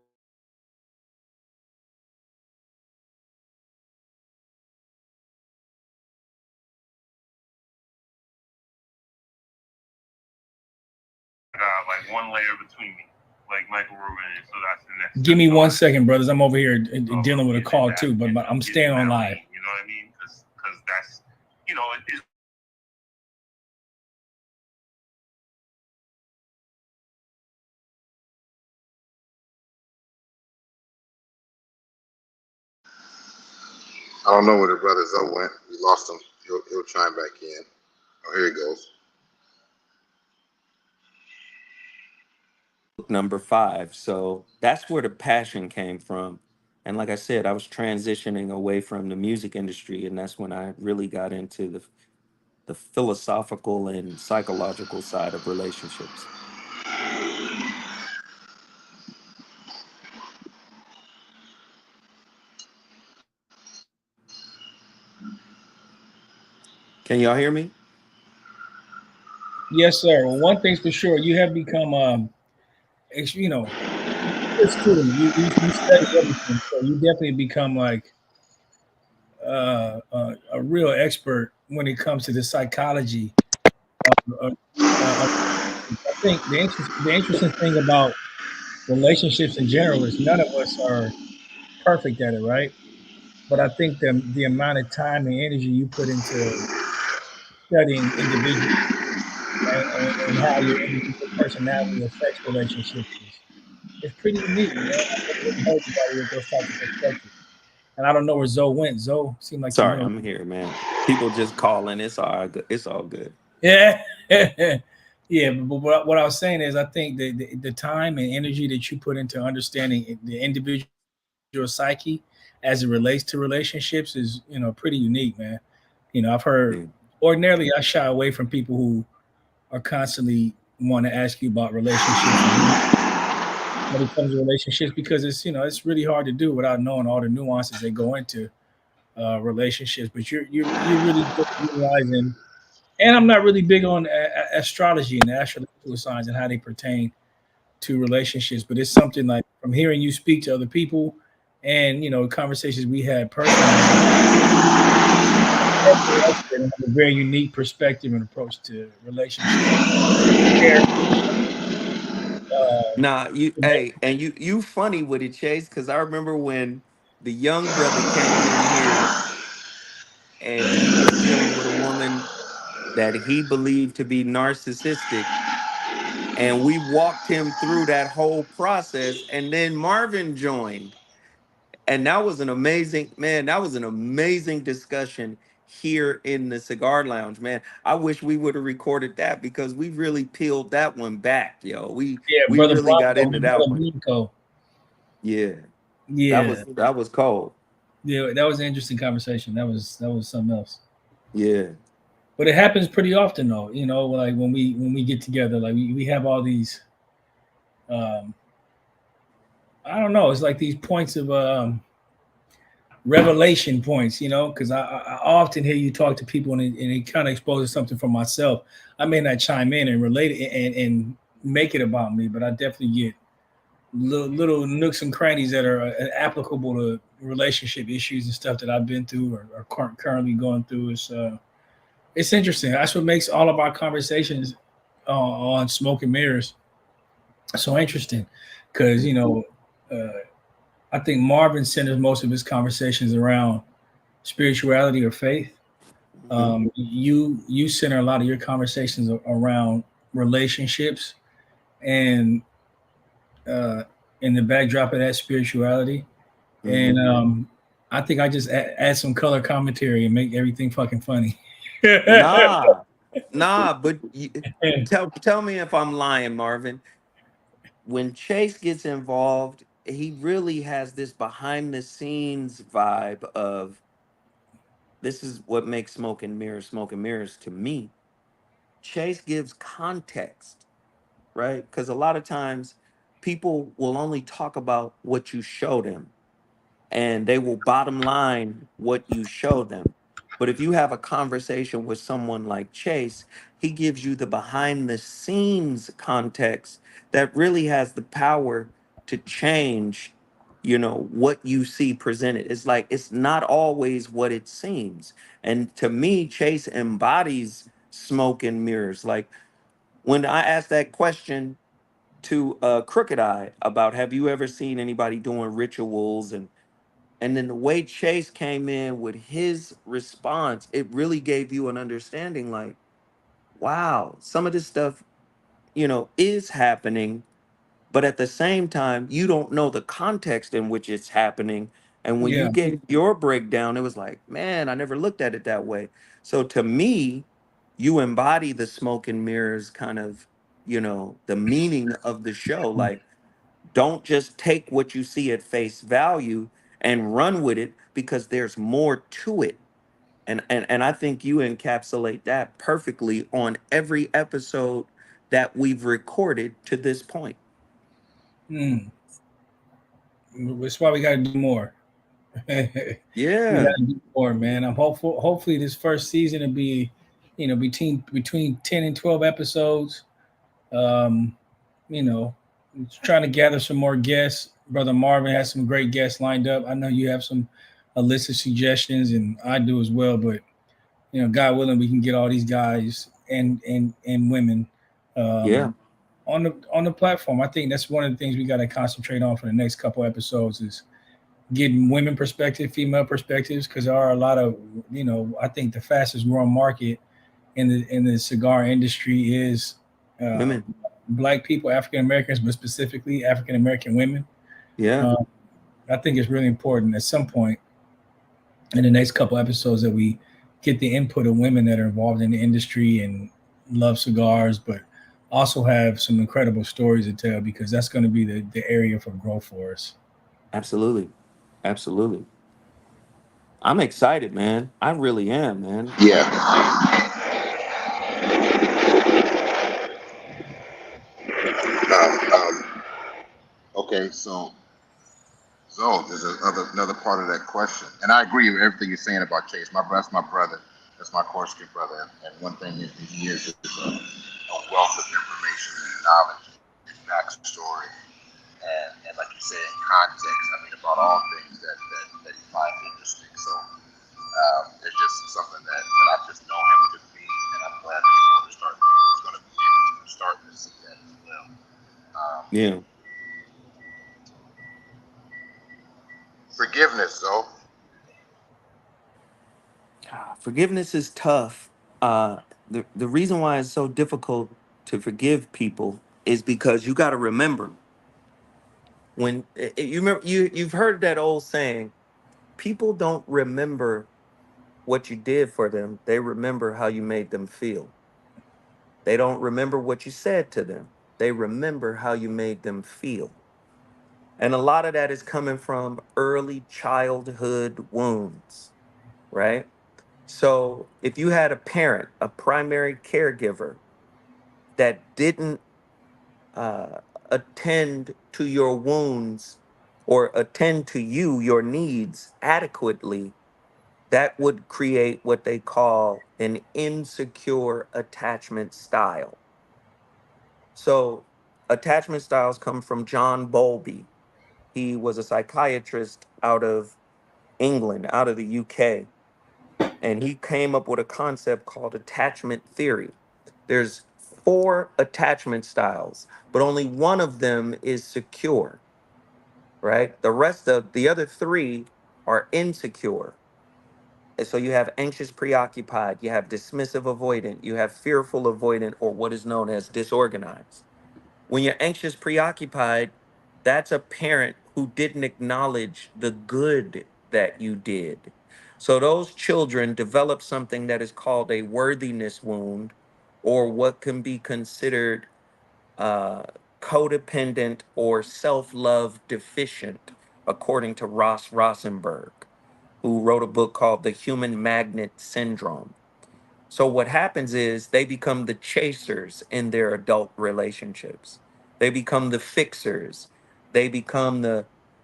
like one layer between me, like Michael Rubin. So that's the next. Give me step. 1 second, brothers. I'm over here dealing with a Getting call that, too, but I'm getting staying on that live. lane, you know what I mean? Because that's, you know, it's I don't know where the brother Zoe went. We lost him. He'll chime back in. Oh, here he goes. number 5. So that's where the passion came from. And like I said, I was transitioning away from the music industry, and that's when I really got into the philosophical and psychological side of relationships. Can y'all hear me? Yes, sir. Well, one thing's for sure, you have become you know, it's true. You study everything, so you definitely become like a real expert when it comes to the psychology. Of, I think the interesting thing about relationships in general is none of us are perfect at it, right? But I think the amount of time and energy you put into studying individuals and how your individual personality affects relationships is pretty unique, man. I never really heard anybody with those types of perspectives. And I don't know where Zoe went. Zoe seemed like you Sorry, went. I'm here, man. People just calling. It's all good. It's all good. Yeah. Yeah, but what I was saying is, I think the time and energy that you put into understanding the individual psyche as it relates to relationships is, pretty unique, man. I've heard Yeah. ordinarily I shy away from people who are constantly want to ask you about relationships and when it comes to relationships because it's really hard to do without knowing all the nuances that go into relationships. But you're really good at utilizing. And I'm not really big on astrology and astrological signs and how they pertain to relationships, but it's something like from hearing you speak to other people and conversations we had personally, have a very unique perspective and approach to relationships. Uh, Nah, and you funny with it, Chase, because I remember when the young brother came in here and he was dealing with a woman that he believed to be narcissistic, and we walked him through that whole process, and then Marvin joined. And that was an amazing, man, that was an amazing discussion here in the cigar lounge, man. I wish we would have recorded that because we really peeled that one back, yo. we yeah, we brother really got Blanco, into that brother one. Blanco. Yeah, Yeah, that was cold. yeah, that was an interesting conversation. That was something else. Yeah. But it happens pretty often, though. Like when we get together, like we have all these. Um, I don't know. It's like these points of revelation points, because I often hear you talk to people and it kind of exposes something for myself. I may not chime in and relate it and make it about me, but I definitely get little nooks and crannies that are applicable to relationship issues and stuff that I've been through or currently going through. It's interesting. That's what makes all of our conversations on Smoke and Mirrors so interesting, because uh, I think Marvin centers most of his conversations around spirituality or faith. Mhm. You center a lot of your conversations around relationships and uh, in the backdrop of that spirituality. And Mhm. I think I just add some color commentary and make everything fucking funny. Nah, but tell me if I'm lying, Marvin. When Chase gets involved, he really has this behind the scenes vibe of this is what makes Smoke and Mirrors to me. Chase gives context, right? Because a lot of times people will only talk about what you show them and they will bottom line what you show them. But if you have a conversation with someone like Chase, he gives you the behind the scenes context that really has the power to change, what you see presented. It's like it's not always what it seems. And to me, Chase embodies smoke and mirrors. Like when I asked that question to Crooked Eye about have you ever seen anybody doing rituals, and then the way Chase came in with his response, it really gave you an understanding like, wow, some of this stuff, is happening, but at the same time, you don't know the context in which it's happening. And when you Yeah. gave your breakdown, it was like, man, I never looked at it that way. So to me, you embody the smoke and mirrors kind of, the meaning of the show. Like, don't just take what you see at face value and run with it because there's more to it. And I think you encapsulate that perfectly on every episode that we've recorded to this point. Mm. That's why we got to do more. We got Yeah. to do more, man. I'm hopeful. Hopefully, this first season will be, between 10 and 12 episodes. Um, you know, trying to gather some more guests. Brother Marvin has some great guests lined up. I know you have some a list of suggestions, and I do as well. But God willing, we can get all these guys and women Yeah. um, on the platform. I think that's one of the things we got to concentrate on for the next couple episodes is getting women perspective, female perspectives, because there are a lot of I think the fastest growing market in the cigar industry is uh, Women. Black people, African Americans, but specifically African American women. Yeah. Um, I think it's really important at some point in the next couple episodes that we get the input of women that are involved in the industry and love cigars, but also have some incredible stories to tell because that's going to be the area for growth for us. Absolutely. Absolutely. I'm excited, man. I really am, man. Like, Yeah. Okay, so there's another part of that question, and I agree with everything you're saying about Chase. That's my brother. That's my Corsican brother, and one thing is he is a wealth of information and knowledge and backstory, and like you say, in context. I mean, about all things that he finds interesting. So it's just something that I've just known him to be, and I'm glad that he's going to be able to start to see that as well. yeah. Forgiveness, though. Forgiveness is tough. The reason why it's so difficult to forgive people is because you got to remember you remember you've heard that old saying, people don't remember what you did for them, they remember how you made them feel. They don't remember what you said to them, they remember how you made them feel. And a lot of that is coming from early childhood wounds, right? So if you had a parent, a primary caregiver that didn't uh, attend to your wounds or attend to your needs adequately, that would create what they call an insecure attachment style. So attachment styles come from John Bowlby. He was a psychiatrist out of England, out of the UK, and he came up with a concept called attachment theory. There's four attachment styles, but only one of them is secure, right? The rest of the other three are insecure. And so you have anxious preoccupied, you have dismissive avoidant, you have fearful avoidant, or what is known as disorganized. When you're anxious preoccupied, that's a parent who didn't acknowledge the good that you did. So those children develop something that is called a worthiness wound, or what can be considered uh, codependent or self love deficient, according to Ross Rosenberg, who wrote a book called The Human Magnet Syndrome. So what happens is they become the chasers in their adult relationships. They become the fixers. They become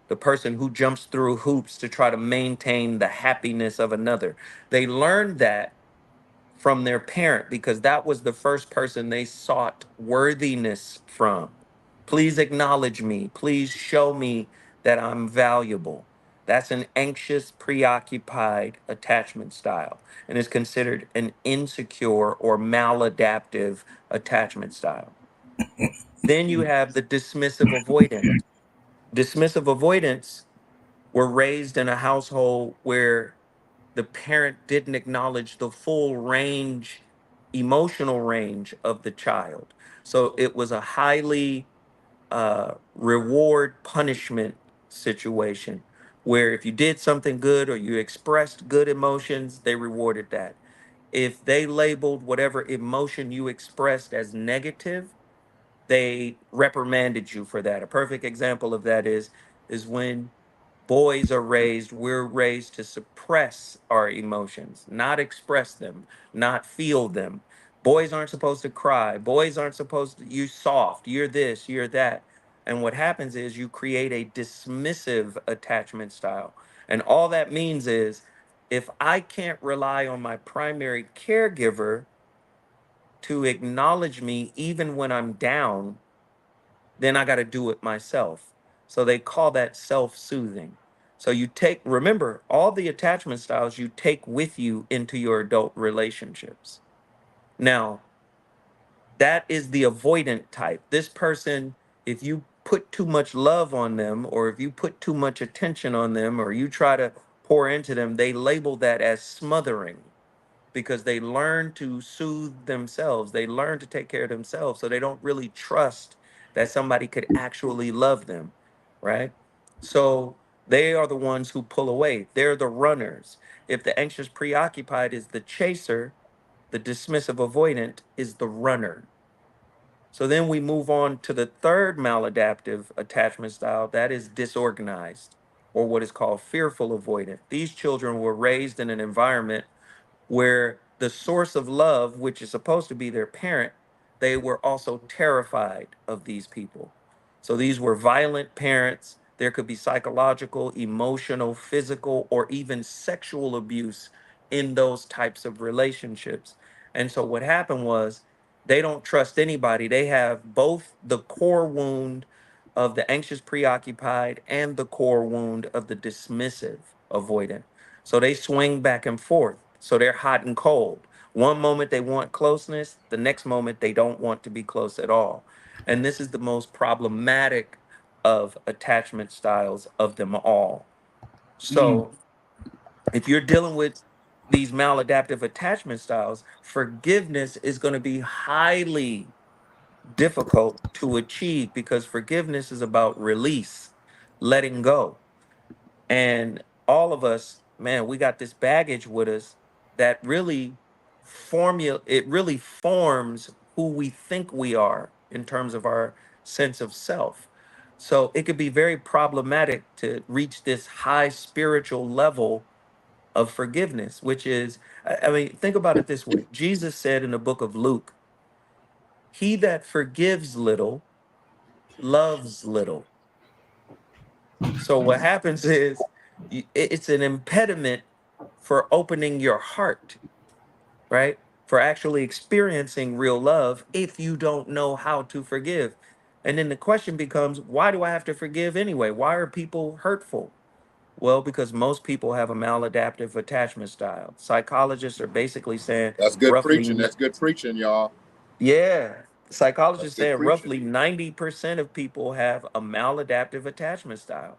the person who jumps through hoops to try to maintain the happiness of another. They learned that from their parent because that was the first person they sought worthiness from. Please acknowledge me. Please show me that I'm valuable. That's an anxious, preoccupied attachment style and is considered an insecure or maladaptive attachment style. Then you have the dismissive avoidant. Dismissive avoidants were raised in a household where the parent didn't acknowledge the full range, emotional range of the child. So it was a highly reward punishment situation where if you did something good or you expressed good emotions, they rewarded that. If they labeled whatever emotion you expressed as negative, they reprimanded you for that. A perfect example of that is when boys are raised, we're raised to suppress our emotions, not express them, not feel them. Boys aren't supposed to cry. Boys aren't supposed to, you soft, you're this, you're that. And what happens is you create a dismissive attachment style. And all that means is if I can't rely on my primary caregiver to acknowledge me even when I'm down, then I got to do it myself. So they call that self soothing. So you take, remember, all the attachment styles you take with you into your adult relationships. Now, that is the avoidant type. This person, if you put too much love on them, or if you put too much attention on them, or you try to pour into them, they label that as smothering because they learn to soothe themselves. They learn to take care of themselves. So they don't really trust that somebody could actually love them, right? So they are the ones who pull away. They're the runners. If the anxious preoccupied is the chaser, the dismissive avoidant is the runner. So then we move on to the third maladaptive attachment style, that is disorganized, or what is called fearful avoidant. These children were raised in an environment where the source of love, which is supposed to be their parent, they were also terrified of these people. So these were violent parents. There could be psychological, emotional, physical, or even sexual abuse in those types of relationships. And so what happened was they don't trust anybody. They have both the core wound of the anxious preoccupied and the core wound of the dismissive avoidant. So they swing back and forth. So they're hot and cold. One moment they want closeness, the next moment they don't want to be close at all. And this is the most problematic of attachment styles of them all. Mm. So if you're dealing with these maladaptive attachment styles, forgiveness is going to be highly difficult to achieve because forgiveness is about release, letting go. And all of us, man, we got this baggage with us that really it really forms who we think we are in terms of our sense of self. So it could be very problematic to reach this high spiritual level of forgiveness, which is, I mean, think about it this way. Jesus said in the book of Luke, he that forgives little loves little. So what happens is it's an impediment for opening your heart, right? For actually experiencing real love if you don't know how to forgive. And then the question becomes, why do I have to forgive anyway? Why are people hurtful? Well, because most people have a maladaptive attachment style. Psychologists are basically saying That's good preaching. roughly, That's good preaching, y'all. yeah, That's psychologists good say preaching. roughly 90% of people have a maladaptive attachment style.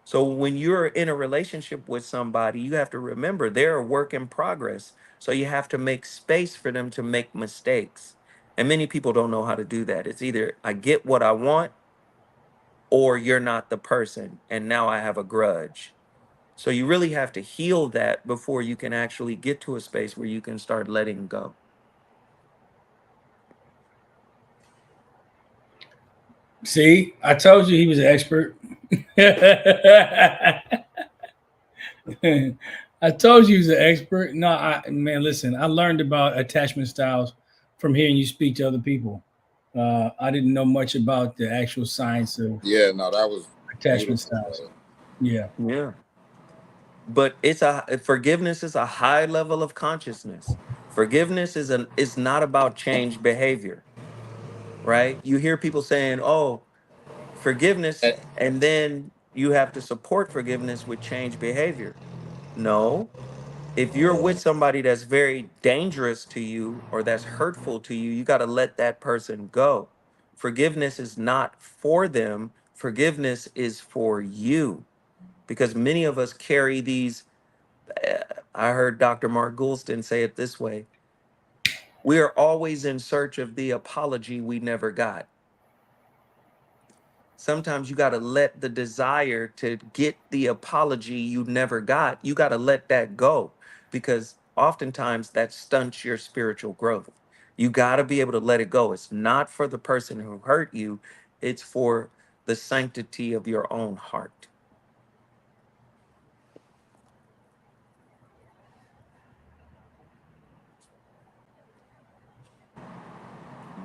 So when you're in a relationship with somebody, you have to remember they're a work in progress. So you have to make space for them to make mistakes. And many people don't know how to do that. It's either I get what I want or you're not the person. And now I have a grudge. So you really have to heal that before you can actually get to a space where you can start letting go. See, I told you he was an expert. I told you he was an expert. No, man, listen, I learned about attachment styles from hearing you speak to other people. I didn't know much about the actual science of Yeah, no, that was attachment beautiful, styles. brother. Yeah. Yeah. But it's a forgiveness is a high level of consciousness. Forgiveness is not about change behavior, right? You hear people saying, "Oh, Forgiveness, And and then you have to support forgiveness with change behavior. No, if you're with somebody that's very dangerous to you or that's hurtful to you, you got to let that person go. Forgiveness is not for them, forgiveness is for you, because many of us carry these. I heard Dr. Mark Goulston say it this way: we are always in search of the apology we never got. Sometimes you got to let the desire to get the apology you never got, you got to let that go, because oftentimes that stunts your spiritual growth. You got to be able to let it go. It's not for the person who hurt you, it's for the sanctity of your own heart.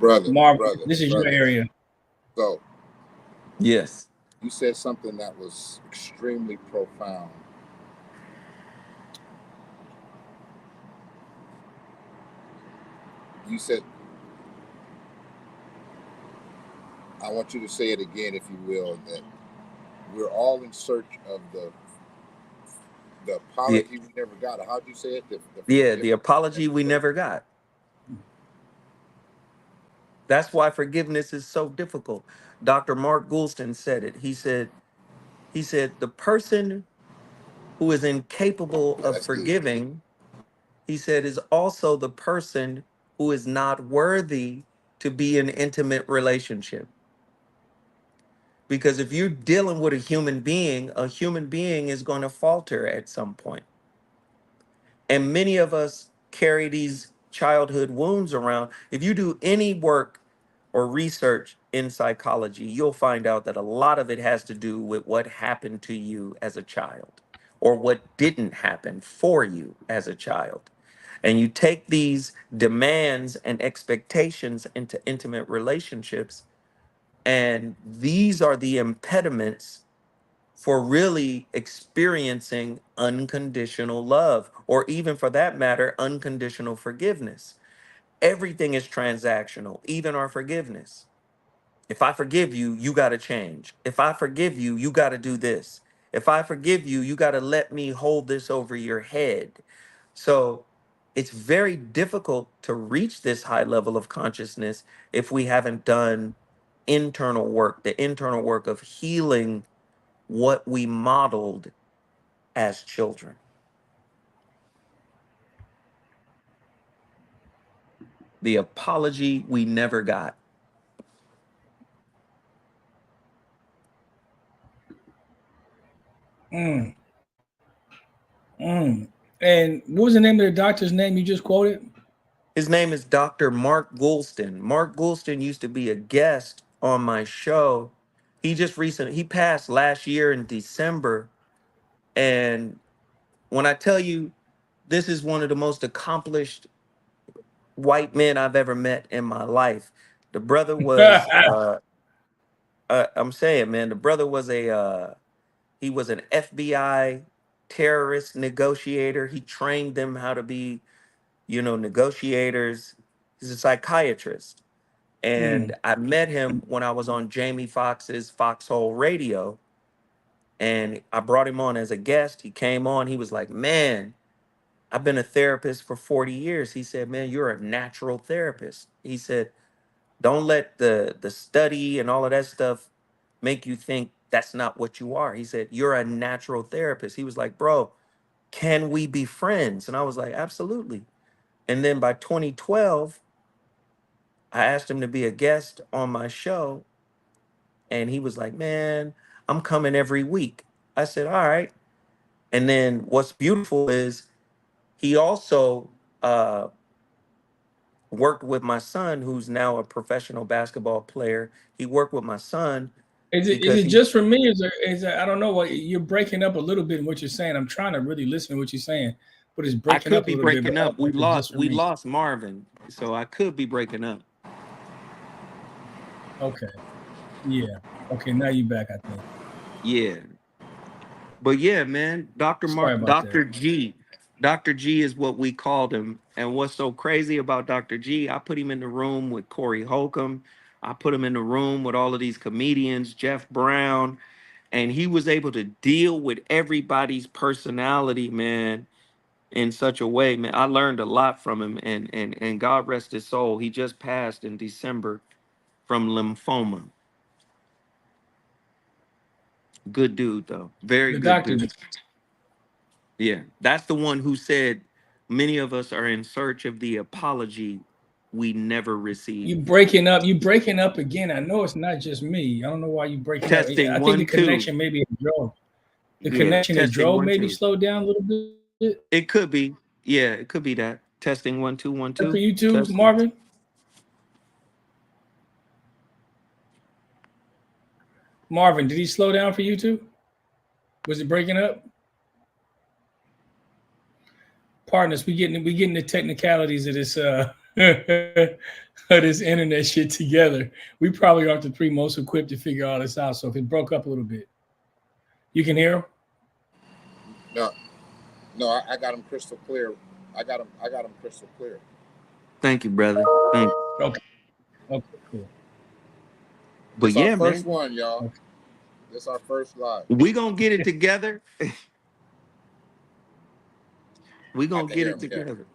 Marvin, brother, this is your area. So Yes. you said something that was extremely profound. You said, I want you to say it again, if you will, that we're all in search of the The, apology we never got. Or how'd you say it? The yeah, the forgiveness. apology we never got. That's why forgiveness is so difficult. Dr. Mark Goulston said it. He said the person who is incapable Yeah, of that's good. forgiving, he said, is also the person who is not worthy to be in intimate relationship. Because if you're dealing with a human being is going to falter at some point. And many of us carry these childhood wounds around. If you do any work or research in psychology, you'll find out that a lot of it has to do with what happened to you as a child or what didn't happen for you as a child. And you take these demands and expectations into intimate relationships, and these are the impediments for really experiencing unconditional love, or even for that matter, unconditional forgiveness. Everything is transactional, even our forgiveness. If I forgive you, you got to change. If I forgive you, you got to do this. If I forgive you, you got to let me hold this over your head. So it's very difficult to reach this high level of consciousness if we haven't done internal work, the internal work of healing what we modeled as children. The apology we never got. Mm, mm. And what was the name of the doctor's name you just quoted? His name is Dr. Mark Goulston. Mark Goulston used to be a guest on my show. He passed last year in December. And when I tell you, this is one of the most accomplished white men I've ever met in my life. The brother was, I'm saying, man, the brother was he was an FBI terrorist negotiator. He trained them how to be, negotiators. He's a psychiatrist. Mm. And I met him when I was on Jamie Foxx's Foxhole Radio. And I brought him on as a guest. He came on. He was like, man, I've been a therapist for 40 years. He said, man, you're a natural therapist. He said, don't let the study and all of that stuff make you think that's not what you are. He said, you're a natural therapist. He was like, bro, can we be friends? And I was like, absolutely. And then by 2012, I asked him to be a guest on my show. And he was like, man, I'm coming every week. I said, all right. And then what's beautiful is he also worked with my son, who's now a professional basketball player. He worked with my son Is because it just for me? I don't know what you're breaking up a little bit in what you're saying. I'm trying to really listen to what you're saying, but it's I breaking could up a be little bit. But breaking I don't up. know We if it's lost just for we me. lost Marvin, so I could be breaking up. Okay. Yeah. Okay. Now you back. I think. Yeah, but yeah, man, Sorry about that. Dr. G is what we called him. And what's so crazy about Dr. G? I put him in the room with Corey Holcomb. I put him in the room with all of these comedians, Jeff Brown, and he was able to deal with everybody's personality, man, in such a way, man. I learned a lot from him, and God rest his soul. He just passed in December from lymphoma. Good dude, though. Very The good doctor. dude. Yeah, that's the one who said many of us are in search of the apology we never received. You breaking up? You breaking up again? I know it's not just me. I don't know why you breaking up. Testing I think the one, two. connection maybe drove. The Yeah, connection at testing drove one, maybe two. slowed down a little bit. It could be. Yeah, it could be that. Testing one, two, one, For two. you too, Testing. Marvin. Marvin, did he slow down for you too? Was it breaking up? Partners, we getting the technicalities of this of this internet shit together. We probably aren't the three most equipped to figure all this out. So if it broke up a little bit, you can hear him. No, I got him crystal clear. I got him crystal clear. Thank you, brother. Thank you. Okay, cool. But This yeah, our first man, one, y'all. Okay. This our first live. we gonna get it together. We I gonna can get hear it him. Yeah. together.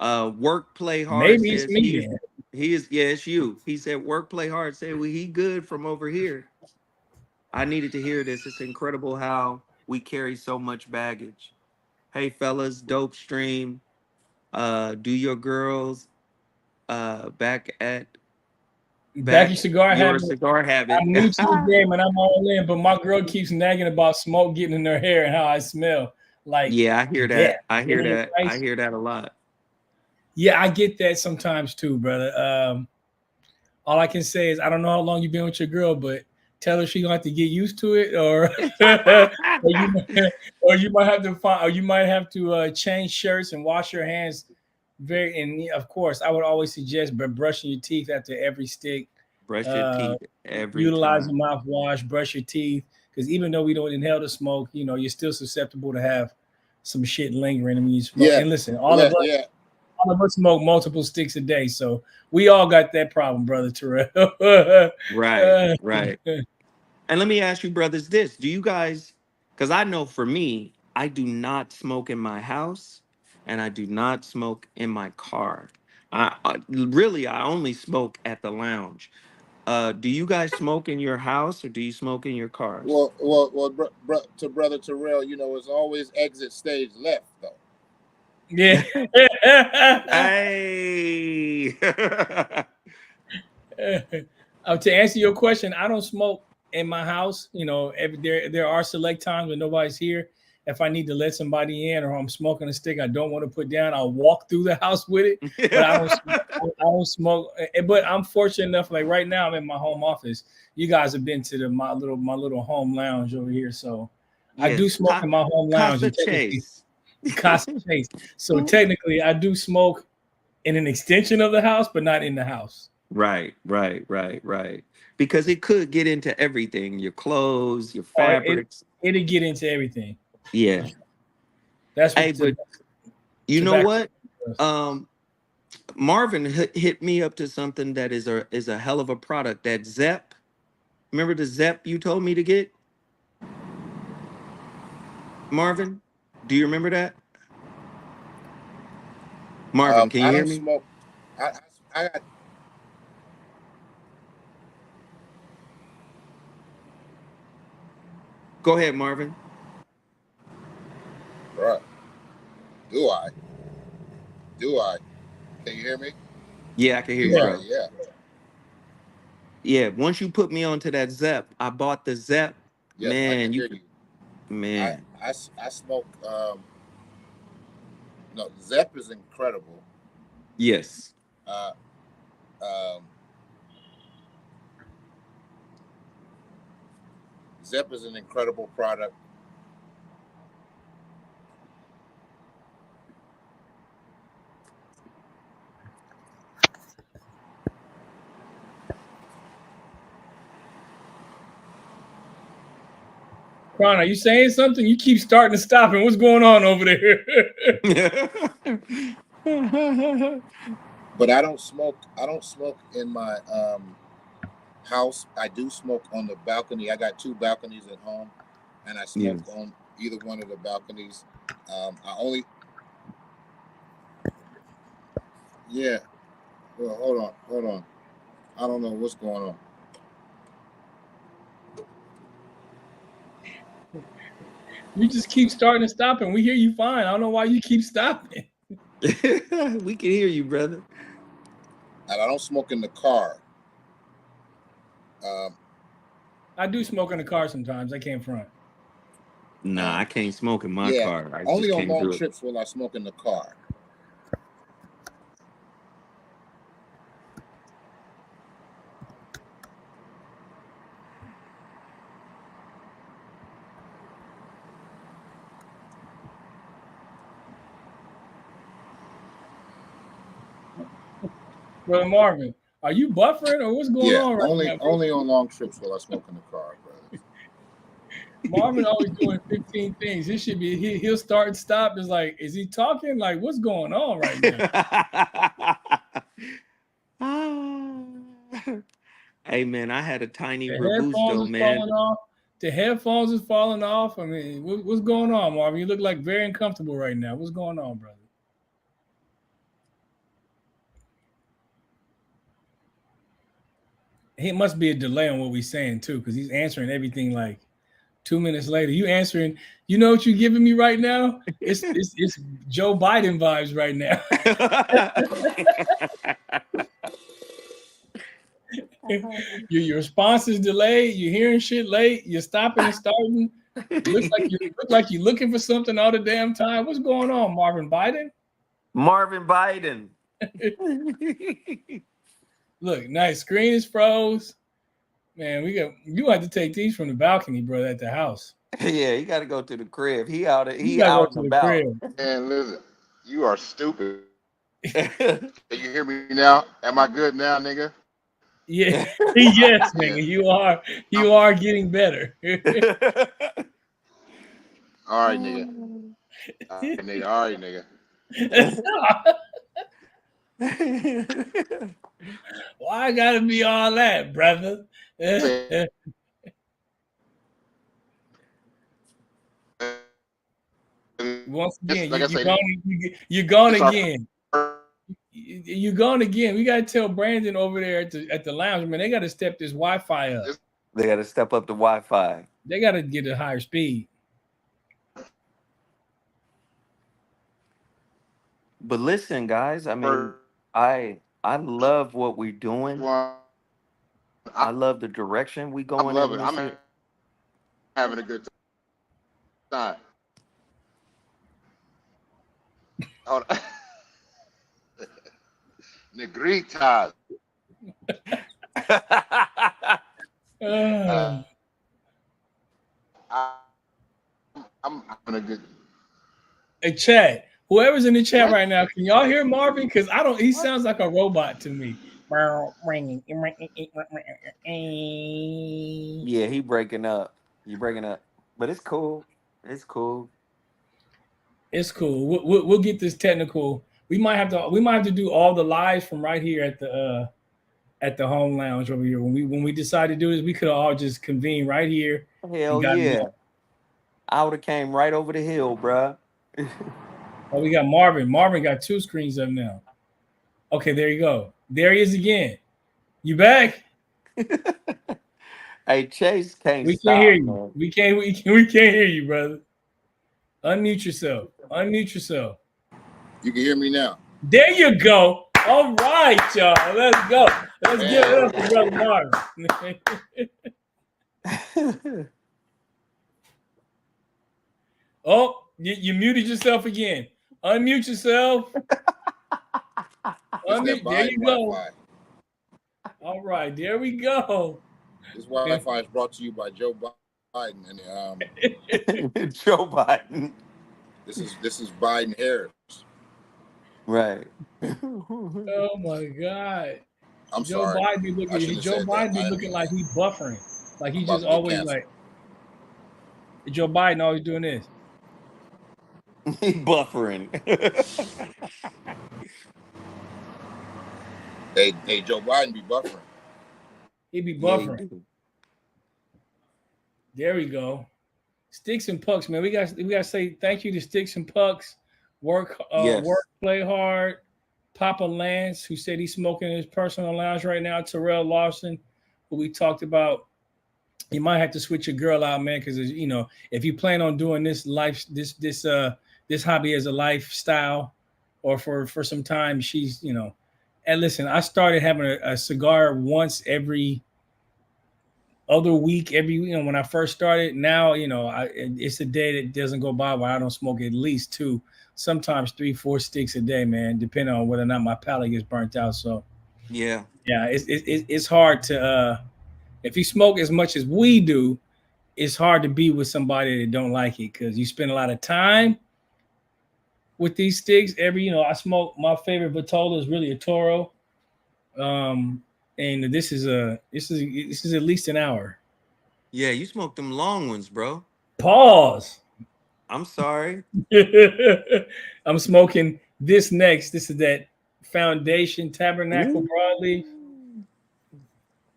Yeah. Work, play hard Maybe it's says me then. he is. Yeah, it's you. He said work, play hard. Say well, he good from over here. I needed to hear this. It's incredible how we carry so much baggage. Hey fellas, dope stream. Do your girls Backy back cigar your habit. cigar habit. I'm new to the game and I'm all in, but my girl keeps nagging about smoke getting in her hair and how I smell like Yeah, I hear death. that. I hear that. I Nice. hear that a lot. Yeah, I get that sometimes too, brother. All I can say is I don't know how long you've been with your girl, but tell her she's gonna have to get used to it, or or you might have to find, or you might have to change shirts and wash your hands. Very, and of course, I would always suggest brushing your teeth after every stick. Brush your Uh, teeth every Utilize a time. mouthwash, brush your teeth, because even though we don't inhale the smoke, you're still susceptible to have some shit lingering when you smoke. Yeah. And listen, Yeah. all of us smoke multiple sticks a day, so we all got that problem, brother Terrell. Right, right. And let me ask you, brothers, this: do you guys? Because I know for me, I do not smoke in my house, and I do not smoke in my car. I only smoke at the lounge. Do you guys smoke in your house or do you smoke in your cars? To brother Terrell, it's always exit stage left though. Yeah. Hey. To answer your question, I don't smoke in my house. There are select times when nobody's here. If I need to let somebody in or I'm smoking a stick I don't want to put down, I'll walk through the house with it. But I don't smoke. But I'm fortunate enough, like right now, I'm in my home office. You guys have been to my little home lounge over here, so I do Yes, smoke in my home lounge. Casa And technically, Chase. Casa Chase. So technically, I do smoke in an extension of the house, but not in the house. Right, right, right, right. Because it could get into everything, your clothes, your Or fabrics. it'll get into everything. Yeah. That's Hey, what the but you know tobacco what? does. Marvin hit me up to something that is a hell of a product. That Zep. Remember the Zep you told me to get? Marvin, do you remember that? Marvin, can you I hear don't me? smoke. I got. Go ahead, Marvin. Right. Do I? Can you hear me? Yeah, I can hear you, Yeah. bro. Yeah. Yeah, once you put me onto that Zep, I bought the Zep. Yes, I Man, can you hear you. man. I smoke. No, Zep is incredible. Yes. Uh, um, Zep is an incredible product. Ron, are you saying something? You keep starting and stopping. What's going on over there? But I don't smoke. I don't smoke in my house. I do smoke on the balcony. I got 2 balconies at home, and I smoke Yes. on either one of the balconies. I only. Yeah. Well, hold on. I don't know what's going on. You just keep starting and stopping. We hear you fine. I don't know why you keep stopping. We can hear you, brother. And I don't smoke in the car. I do smoke in the car sometimes. I can't front. Nah, I can't smoke in my Yeah, car. I only just on can't long do it. trips will I smoke in the car. Brother Marvin, are you buffering or what's going Yeah, on right now? only on long trips will I smoke in the car, brother. Marvin always doing 15 things. He should be. He'll start and stop. It's like, is he talking? Like, what's going on right now? Hey man, I had a tiny The headphones Robusto, is man. falling off. The headphones is falling off. I mean, what's going on, Marvin? You look like very uncomfortable right now. What's going on, brother? He must be a delay on what we're saying too, because he's answering everything like 2 minutes later. You answering? You know what you're giving me right now? It's Joe Biden vibes right now. Your response is delayed. You're hearing shit late. You're stopping and starting. Looks like you're looking for something all the damn time. What's going on, Marvin Biden? Marvin Biden. Look, nice. Screen is froze. Man, you have to take these from the balcony, brother, at the house. Yeah, he got to go to the crib. He out You gotta go and to the about. crib. And listen, you are stupid. Can you hear me now? Am I good now, nigga? Yeah, yes, nigga. You are getting better. All right, nigga. All right, nigga. All right, nigga. Why I gotta be all that, brother? Once again, Like I say, you're gone this our again. You're gone again. We gotta tell Brandon over there at the lounge, man. They gotta step this Wi-Fi up. They got to step up the Wi-Fi. They gotta get a higher speed. But listen, guys. I mean, I love what we're doing. I love the direction we I'm going in loving it. this I'm year. having a good time. Hold on. Negrita. I'm having a good. Hey, chat. Whoever's in the chat right now, can y'all hear Marvin? Because I don't. He sounds like a robot to me. Yeah, he breaking up. You breaking up, but it's cool. It's cool. It's cool. We'll get this technical. We might have to do all the lives from right here at the home lounge over here. When we decided to do this, we could all just convene right here. Hell yeah! I would have came right over the hill, bruh. Oh, we got Marvin. Marvin got 2 screens up now. Okay, there you go. There he is again. You back? Hey, Chase can't. We can't hear you. Man. We can't hear you, brother. Unmute yourself. Unmute yourself. You can hear me now. There you go. All right, y'all. Let's go. Let's give it up for Brother Marvin. Oh, you muted yourself again. Unmute yourself. Unmute. There you go. Wi-Fi. All right, there we go. This Wi-Fi is brought to you by Joe Biden and Joe Biden. This is Biden Harris. Right. Oh my God. I'm Joe sorry. Biden be looking like he buffering. Like he just always like. Joe Biden always doing this. He buffering. Hey, Joe Biden be buffering. He be Yeah, he buffering. do. There we go. Sticks and Pucks, man. We gotta say thank you to Sticks and Pucks. Work, Yes. play hard. Papa Lance, who said he's smoking in his personal lounge right now. Terrell Lawson, who we talked about. You might have to switch your girl out, man, because if you plan on doing this hobby as a lifestyle, or for some time, she's. And listen, I started having a cigar once every other week, when I first started. Now, it's a day that doesn't go by where I don't smoke at least two, sometimes three, four sticks a day, man, depending on whether or not my palate gets burnt out. So Yeah. yeah, it's hard to if you smoke as much as we do, it's hard to be with somebody that don't like it because you spend a lot of time with these sticks. I smoke, my favorite Vitola is really a Toro. And this is at least an hour. Yeah, you smoke them long ones, bro. Pause. I'm sorry. I'm smoking this next. This is that Foundation Tabernacle Ooh. Broadleaf.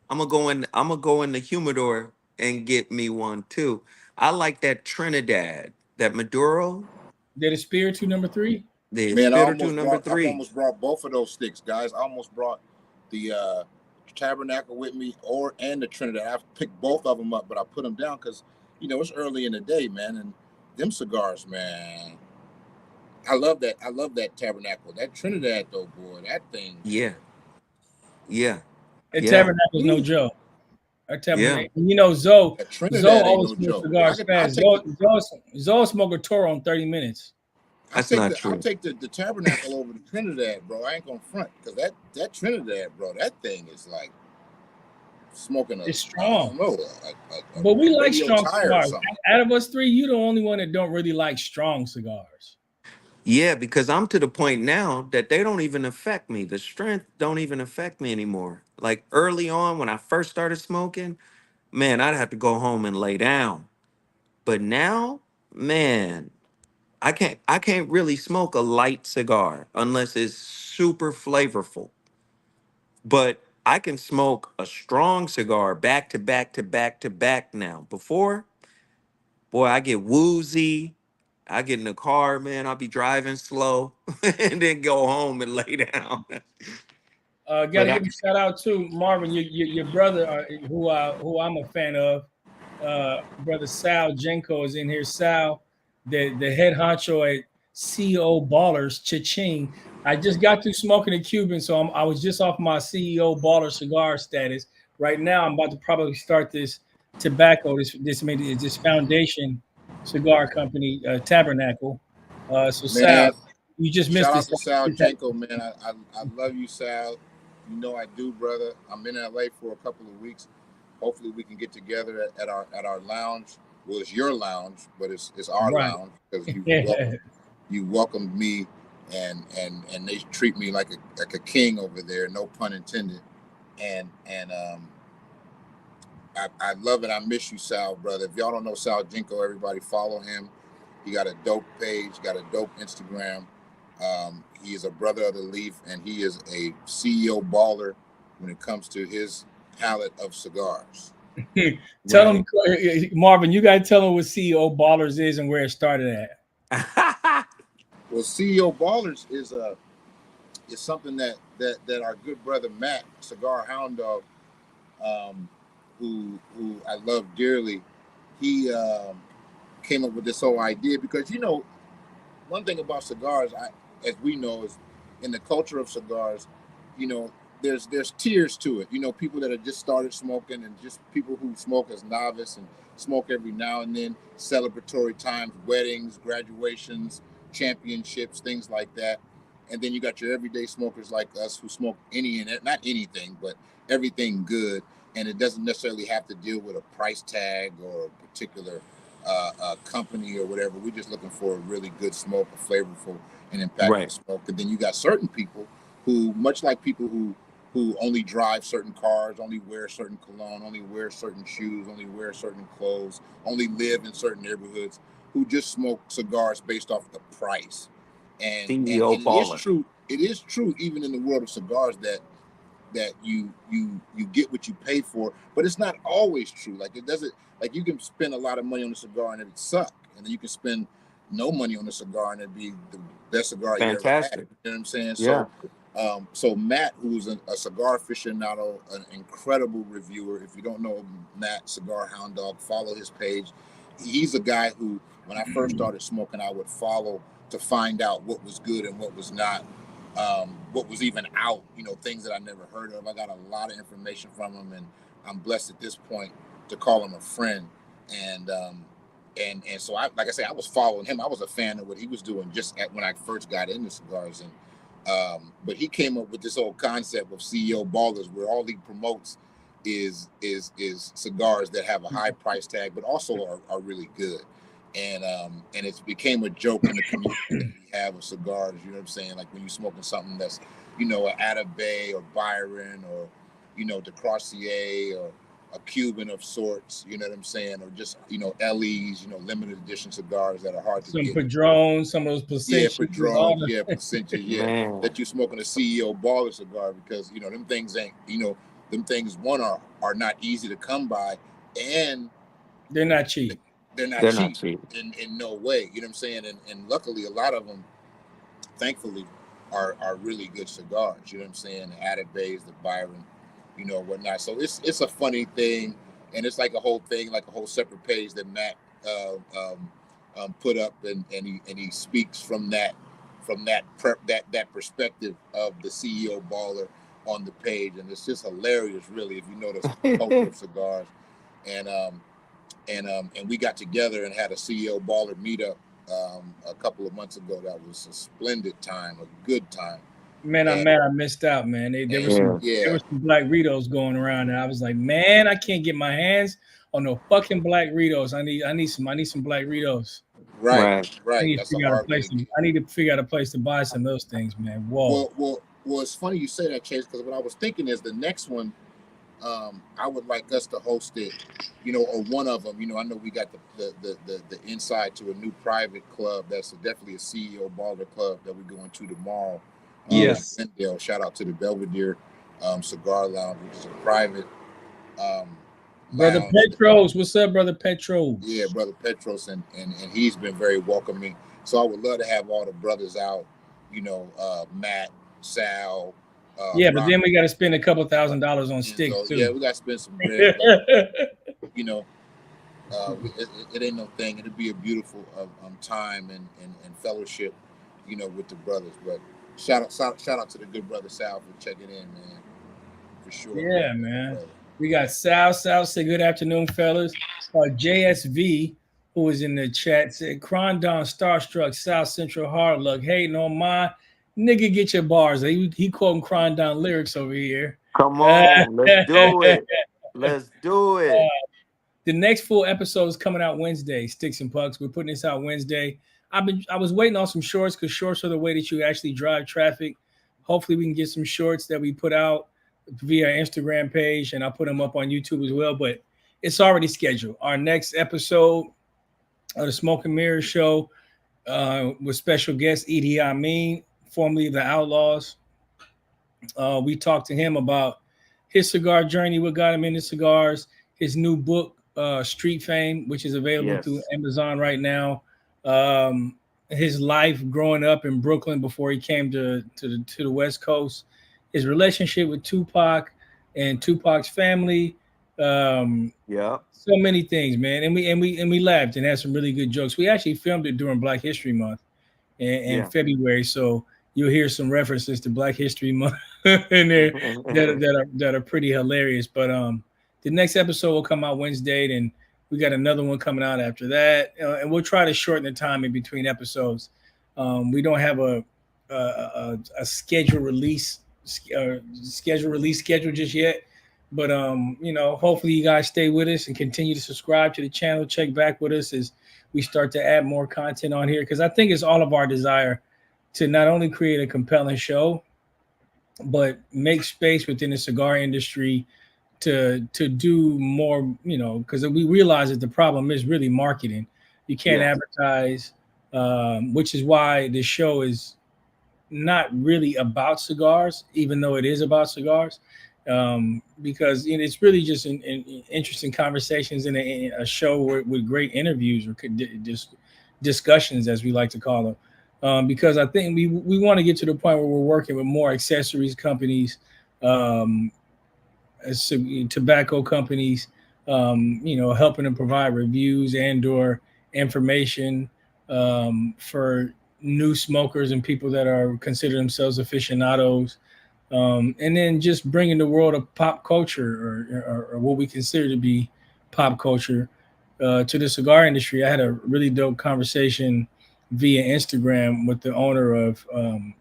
I'm gonna go in the humidor and get me one too. I like that Trinidad, that Maduro, That is Spiritu number 3. the Man, Spiritu number I've 3. almost brought both of those sticks, guys. I almost brought the Tabernacle with me, and the Trinidad. I've picked both of them up, but I put them down because it's early in the day, man. And them cigars, man, I love that. I love that Tabernacle. That Trinidad, though, boy, that thing. Yeah. Yeah. That Yeah. Tabernacle is no Ooh. joke. That Yeah. Tabernacle. Zoe That Trinidad ain't always no smokes joke. cigars I'll fast. Zoe smoked a Toro in 30 minutes. That's not I'll true. take the Tabernacle over the Trinidad, bro. I ain't gonna front because that Trinidad, bro, that thing is like smoking It's strong. I don't know, But we like radio strong tire or cigars. something. Out of us three, you're the only one that don't really like strong cigars. Yeah, because I'm to the point now that they don't even affect me. The strength don't even affect me anymore. Like early on when I first started smoking, man, I'd have to go home and lay down. But now, man, I can't really smoke a light cigar unless it's super flavorful. But I can smoke a strong cigar back to back to back to back now. Before, boy, I get woozy. I get in the car, man. I'll be driving slow and then go home and lay down. Got But to give a shout out to Marvin, your brother, who I'm a fan of. Brother Sal Jenko is in here. Sal, the head honcho at CEO Ballers, Cha-ching. I just got through smoking a Cuban, so I was just off my CEO Baller cigar status. Right now, I'm about to probably start this tobacco, this Foundation cigar company, Tabernacle. So Sal, Man, you just missed shout out this. to Sal Janko, man. I love you, Sal. You know I do, brother. I'm in LA for a couple of weeks. Hopefully we can get together at our lounge. Well, it's your lounge, but it's our Right. lounge because you welcomed me and they treat me like a king over there, no pun intended. And I love it. I miss you, Sal, brother. If y'all don't know Sal Jinko, everybody follow him. He got a dope page, got a dope Instagram. He is a brother of the leaf, and he is a CEO baller when it comes to his palette of cigars. Tell him, Marvin, you got to tell him what CEO Ballers is and where it started at. Well, CEO Ballers is something that our good brother Matt, Cigar Hound Dog, who I love dearly, he came up with this whole idea because one thing about cigars, as we know, is in the culture of cigars, there's tiers to it. People that have just started smoking and just people who smoke as novice and smoke every now and then, celebratory times, weddings, graduations, championships, things like that. And then you got your everyday smokers like us who smoke not anything, but everything good. And it doesn't necessarily have to deal with a price tag or a particular company or whatever. We're just looking for a really good smoke, a flavorful and impactful smoke. And then you got certain people who, much like people who who only drive certain cars, only wear certain cologne, only wear certain shoes, only wear certain clothes, only live in certain neighborhoods, who just smoke cigars based off the price. And CEO it is baller. true. It is true, even in the world of cigars, that you get what you pay for, but it's not always true. Like it doesn't, like you can spend a lot of money on a cigar and it suck, and then you can spend no money on a cigar and it'd be the best cigar you ever had. Fantastic. You know what I'm saying? Yeah. So Matt, who's a cigar aficionado, an incredible reviewer. If you don't know Matt, Cigar Hound Dog, follow his page. He's a guy who, when I first started smoking, I would follow to find out what was good and what was not, what was even out, you know, things that I never heard of. I got a lot of information from him, and I'm blessed at this point to call him a friend. And so I, like I say, I was following him. I was a fan of what he was doing just when I first got into cigars. And but he came up with this whole concept of CEO Ballers, where all he promotes is cigars that have a high price tag, but also are really good. And it's became a joke in the community that we have of cigars. You know what I'm saying? Like when you're smoking something that's, you know, an Atabey or Byron or, you know, DeCrossier or a Cuban of sorts. You know what I'm saying? Or just, you know, LEs, you know, limited edition cigars that are hard to Some get. Padron, some of those Yeah, Pacific. Padron, yeah, Pacific, yeah. Man. That you're smoking a CEO Baller cigar, because, you know, them things ain't, you know, them things, one, are not easy to come by, and they're not cheap. They're not cheap in no way. You know what I'm saying? And luckily, a lot of them, thankfully, are really good cigars. You know what I'm saying? The Atabeys, the Byron, you know, whatnot. So it's a funny thing, and it's like a whole thing, like a whole separate page that Matt put up, and he speaks from that perspective of the CEO Baller on the page, and it's just hilarious, really, if you know the culture of cigars. And we got together and had a CEO Baller meetup a couple of months ago. That was a splendid time, a good time. Man, I'm mad I missed out, man. There were some Black Ritos going around, and I was like, man, I can't get my hands on no fucking Black Ritos. I need some Black Ritos. Right. I need to figure out a place to buy some of those things, man. Whoa. Well, it's funny you say that, Chase, because what I was thinking is the next one, I would like us to host it, you know, or one of them. You know, I know we got the inside to a new private club that's definitely a CEO Baller club that we're going to tomorrow. Yes. Glendale. Shout out to the Belvedere Cigar Lounge, which is a private Brother lounge. Petros, what's up, Brother Petros? Yeah, Brother Petros, and he's been very welcoming. So I would love to have all the brothers out, you know, Matt, Sal. Yeah, but then we got to spend a couple $1,000s on sticks too. Yeah, we got to spend some bread. You know, it ain't no thing. It'll be a beautiful time and fellowship, you know, with the brothers. But shout out to the good brother Sal for checking in, man. For sure. Yeah, man. We got Sal. Sal say good afternoon, fellas. JSV, who was in the chat, said Crondon Starstruck, South Central Hard Luck, hating on my nigga, get your bars. He quoting Crondon lyrics over here. Come on, let's do it. Let's do it. The next full episode is coming out Wednesday, Sticks and Pucks. We're putting this out Wednesday. I was waiting on some shorts, because shorts are the way that you actually drive traffic. Hopefully we can get some shorts that we put out via Instagram page, and I'll put them up on YouTube as well. But it's already scheduled. Our next episode of the Smoke and Mirror Show with special guest Edie Amin, formerly the Outlaws. We talked to him about his cigar journey, what got him into cigars, his new book, Street Fame, which is available through Amazon right now. His life growing up in Brooklyn before he came to the West Coast, his relationship with Tupac and Tupac's family. So many things, man. And we laughed and had some really good jokes. We actually filmed it during Black History Month in February, so you'll hear some references to Black History Month in there that are pretty hilarious. But the next episode will come out Wednesday, and we got another one coming out after that, and we'll try to shorten the time in between episodes. We don't have a schedule release schedule just yet, but you know, hopefully you guys stay with us and continue to subscribe to the channel. Check back with us as we start to add more content on here, because I think it's all of our desire to not only create a compelling show, but make space within the cigar industry to do more, because we realize that the problem is really marketing. You can't Yes. advertise, which is why the show is not really about cigars, even though it is about cigars, because it's really just interesting conversations in a show with great interviews or just discussions, as we like to call them. Because I think we want to get to the point where we're working with more accessories companies, um, tobacco companies, helping them provide reviews and/or information for new smokers and people that are consider themselves aficionados, and then just bringing the world of pop culture or what we consider to be pop culture to the cigar industry. I had a really dope conversation via Instagram with the owner of um,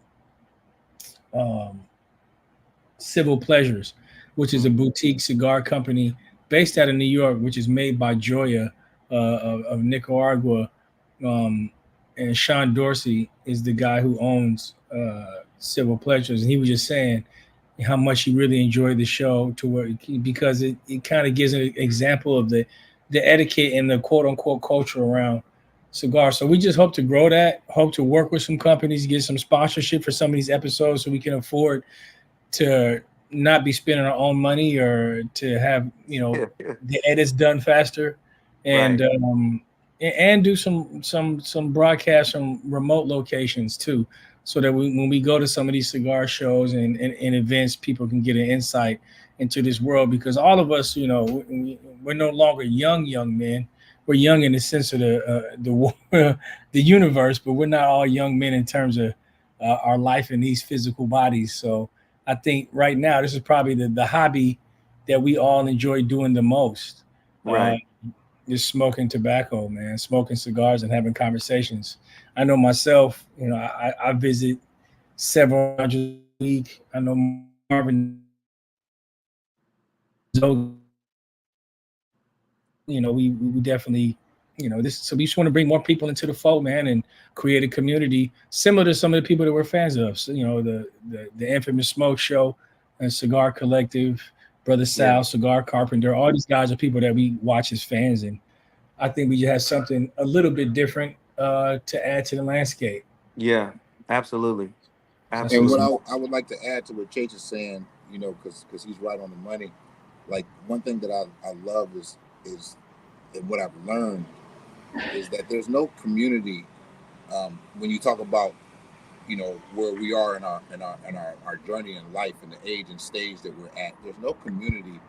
Civil Pleasures, which is a boutique cigar company based out of New York, which is made by Joya of Nicaragua. Um, and Sean Dorsey is the guy who owns Civil Pleasures. And he was just saying how much he really enjoyed the show because it kind of gives an example of the etiquette and the quote unquote culture around cigars. So we just hope to grow that, hope to work with some companies, get some sponsorship for some of these episodes so we can afford to not be spending our own money or to have the edits done faster, and Right. and do some broadcasts from remote locations too, so that when we go to some of these cigar shows and events, people can get an insight into this world, because all of us, we're no longer young men. We're young in the sense of the universe, but we're not all young men in terms of our life in these physical bodies. So I think right now this is probably the hobby that we all enjoy doing the most. Uh, Right. is smoking tobacco, man, smoking cigars and having conversations. I know myself, I visit several hundred a week. I know Marvin, we definitely, this. So we just want to bring more people into the fold, man, and create a community similar to some of the people that we're fans of. So, the infamous Smoke Show and Cigar Collective, Brother Yeah. Sal, Cigar Carpenter. All these guys are people that we watch as fans, and I think we just have something a little bit different to add to the landscape. Yeah. Absolutely. And what Absolutely. I would like to add to what Chase is saying, because he's right on the money. Like one thing that I love is and what I've learned is that there's no community when you talk about where we are in our journey in life and the age and stage that we're at. There's no community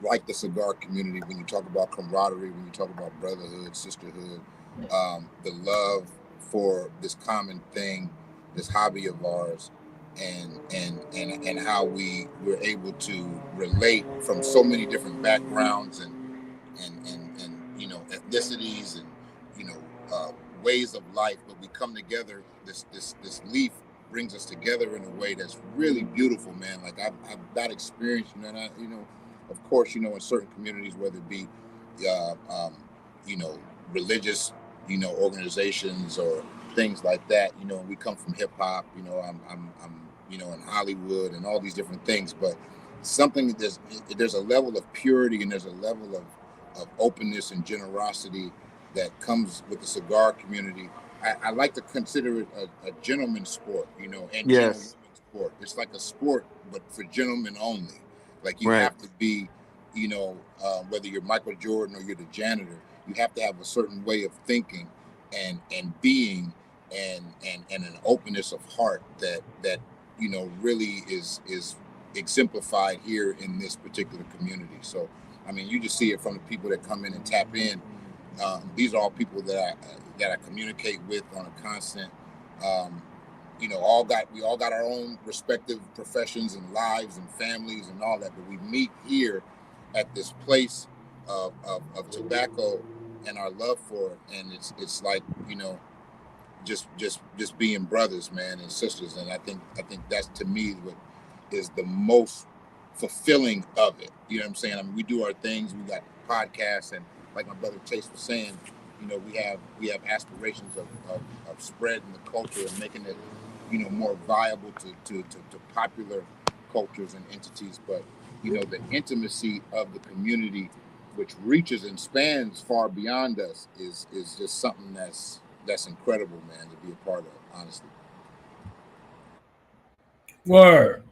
like the cigar community when you talk about camaraderie, when you talk about brotherhood, sisterhood, the love for this common thing, this hobby of ours, and how we're able to relate from so many different backgrounds and ethnicities and you know uh, ways of life, but we come together. This leaf brings us together in a way that's really beautiful, man. Like I've that experience, and of course, in certain communities, whether it be, uh, um, you know, religious, organizations or things like that. We come from hip hop. I'm in Hollywood and all these different things, but something that there's a level of purity and there's a level of openness and generosity that comes with the cigar community. I like to consider it a gentleman's sport, and Yes. gentlewomen's sport. It's like a sport, but for gentlemen only. Like you Right. have to be, whether you're Michael Jordan or you're the janitor, you have to have a certain way of thinking and being and an openness of heart that really is exemplified here in this particular community. So, I mean, you just see it from the people that come in and tap in. These are all people that I communicate with on a constant. Um, we all got our own respective professions and lives and families and all that, but we meet here at this place of tobacco and our love for it, and it's like just being brothers, man, and sisters. And I think that's, to me, what is the most fulfilling of it. You know what I'm saying? I mean, we do our things. We got podcasts, and like my brother Chase was saying, we have aspirations of spreading the culture and making it more viable to popular cultures and entities. But the intimacy of the community, which reaches and spans far beyond us, is just something that's incredible, man, to be a part of, honestly. Word.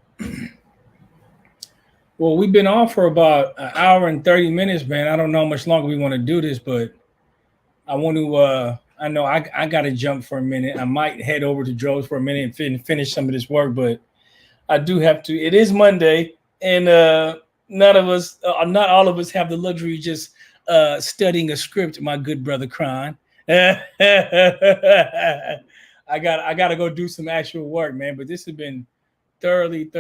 Well, we've been on for about an hour and 30 minutes, man. I don't know how much longer we want to do this, but I want to I know I got to jump for a minute. I might head over to Joe's for a minute and finish some of this work, but I do have to. It is Monday, and not all of us have the luxury of just studying a script, my good brother Kron. I got to go do some actual work, man. But this has been thoroughly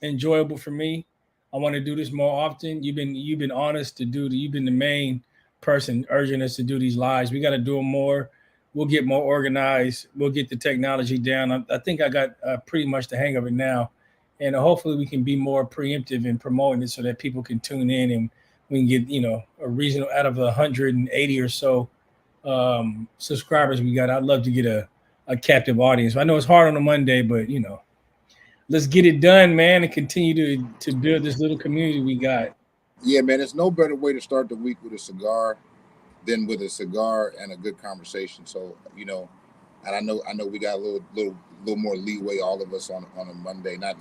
enjoyable for me. I want to do this more often. You've been honest to do. You've been the main person urging us to do these lives. We got to do them more. We'll get more organized. We'll get the technology down. I think I got pretty much the hang of it now, and hopefully we can be more preemptive in promoting it so that people can tune in and we can get a reasonable out of 180 or so subscribers we got. I'd love to get a captive audience. I know it's hard on a Monday, but let's get it done, man, and continue to build this little community we got. Yeah, man, there's no better way to start the week with a cigar than with a cigar and a good conversation. So, and I know we got a little more leeway, all of us on a Monday, not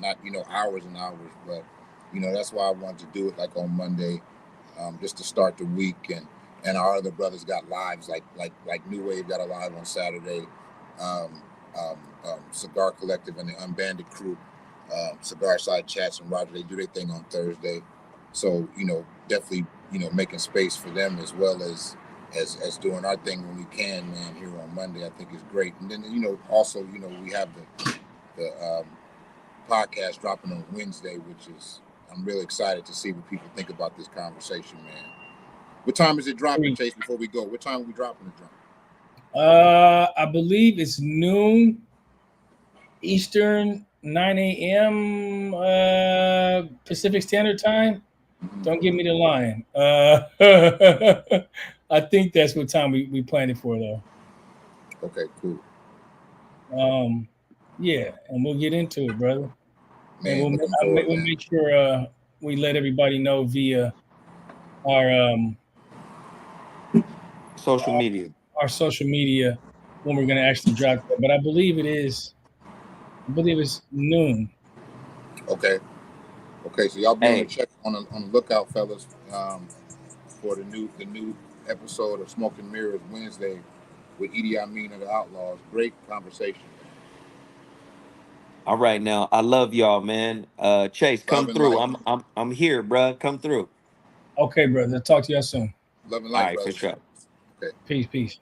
hours and hours, but that's why I wanted to do it like on Monday, just to start the week. And our other brothers got lives, like New Wave got a live on Saturday, Cigar Collective and the Unbanded crew, Cigar Side Chats and Roger, they do their thing on Thursday. So definitely making space for them as well as doing our thing when we can, man, here on Monday, I think is great. And then also we have the podcast dropping on Wednesday, which is, I'm really excited to see what people think about this conversation, man. What time is it dropping, Chase, before we go? What time are we dropping it from? I believe it's noon Eastern, 9 a.m. Pacific Standard Time. Don't give me the line. I think that's what time we planned it for, though. Okay, cool. Yeah, and we'll get into it, brother. Man, and we'll make sure we let everybody know via our social media. Our social media when we're going to actually drop that. But I believe it's noon. Okay, so y'all be on the lookout, fellas, for the new episode of Smoke and Mirrors Wednesday with Idi Amin and the Outlaws. Great conversation. All right, now I love y'all, man. Chase, come through. I'm here, bro. Come through. Okay, brother. Talk to y'all soon. Love and light, all right, brother. for sure. Okay. Peace.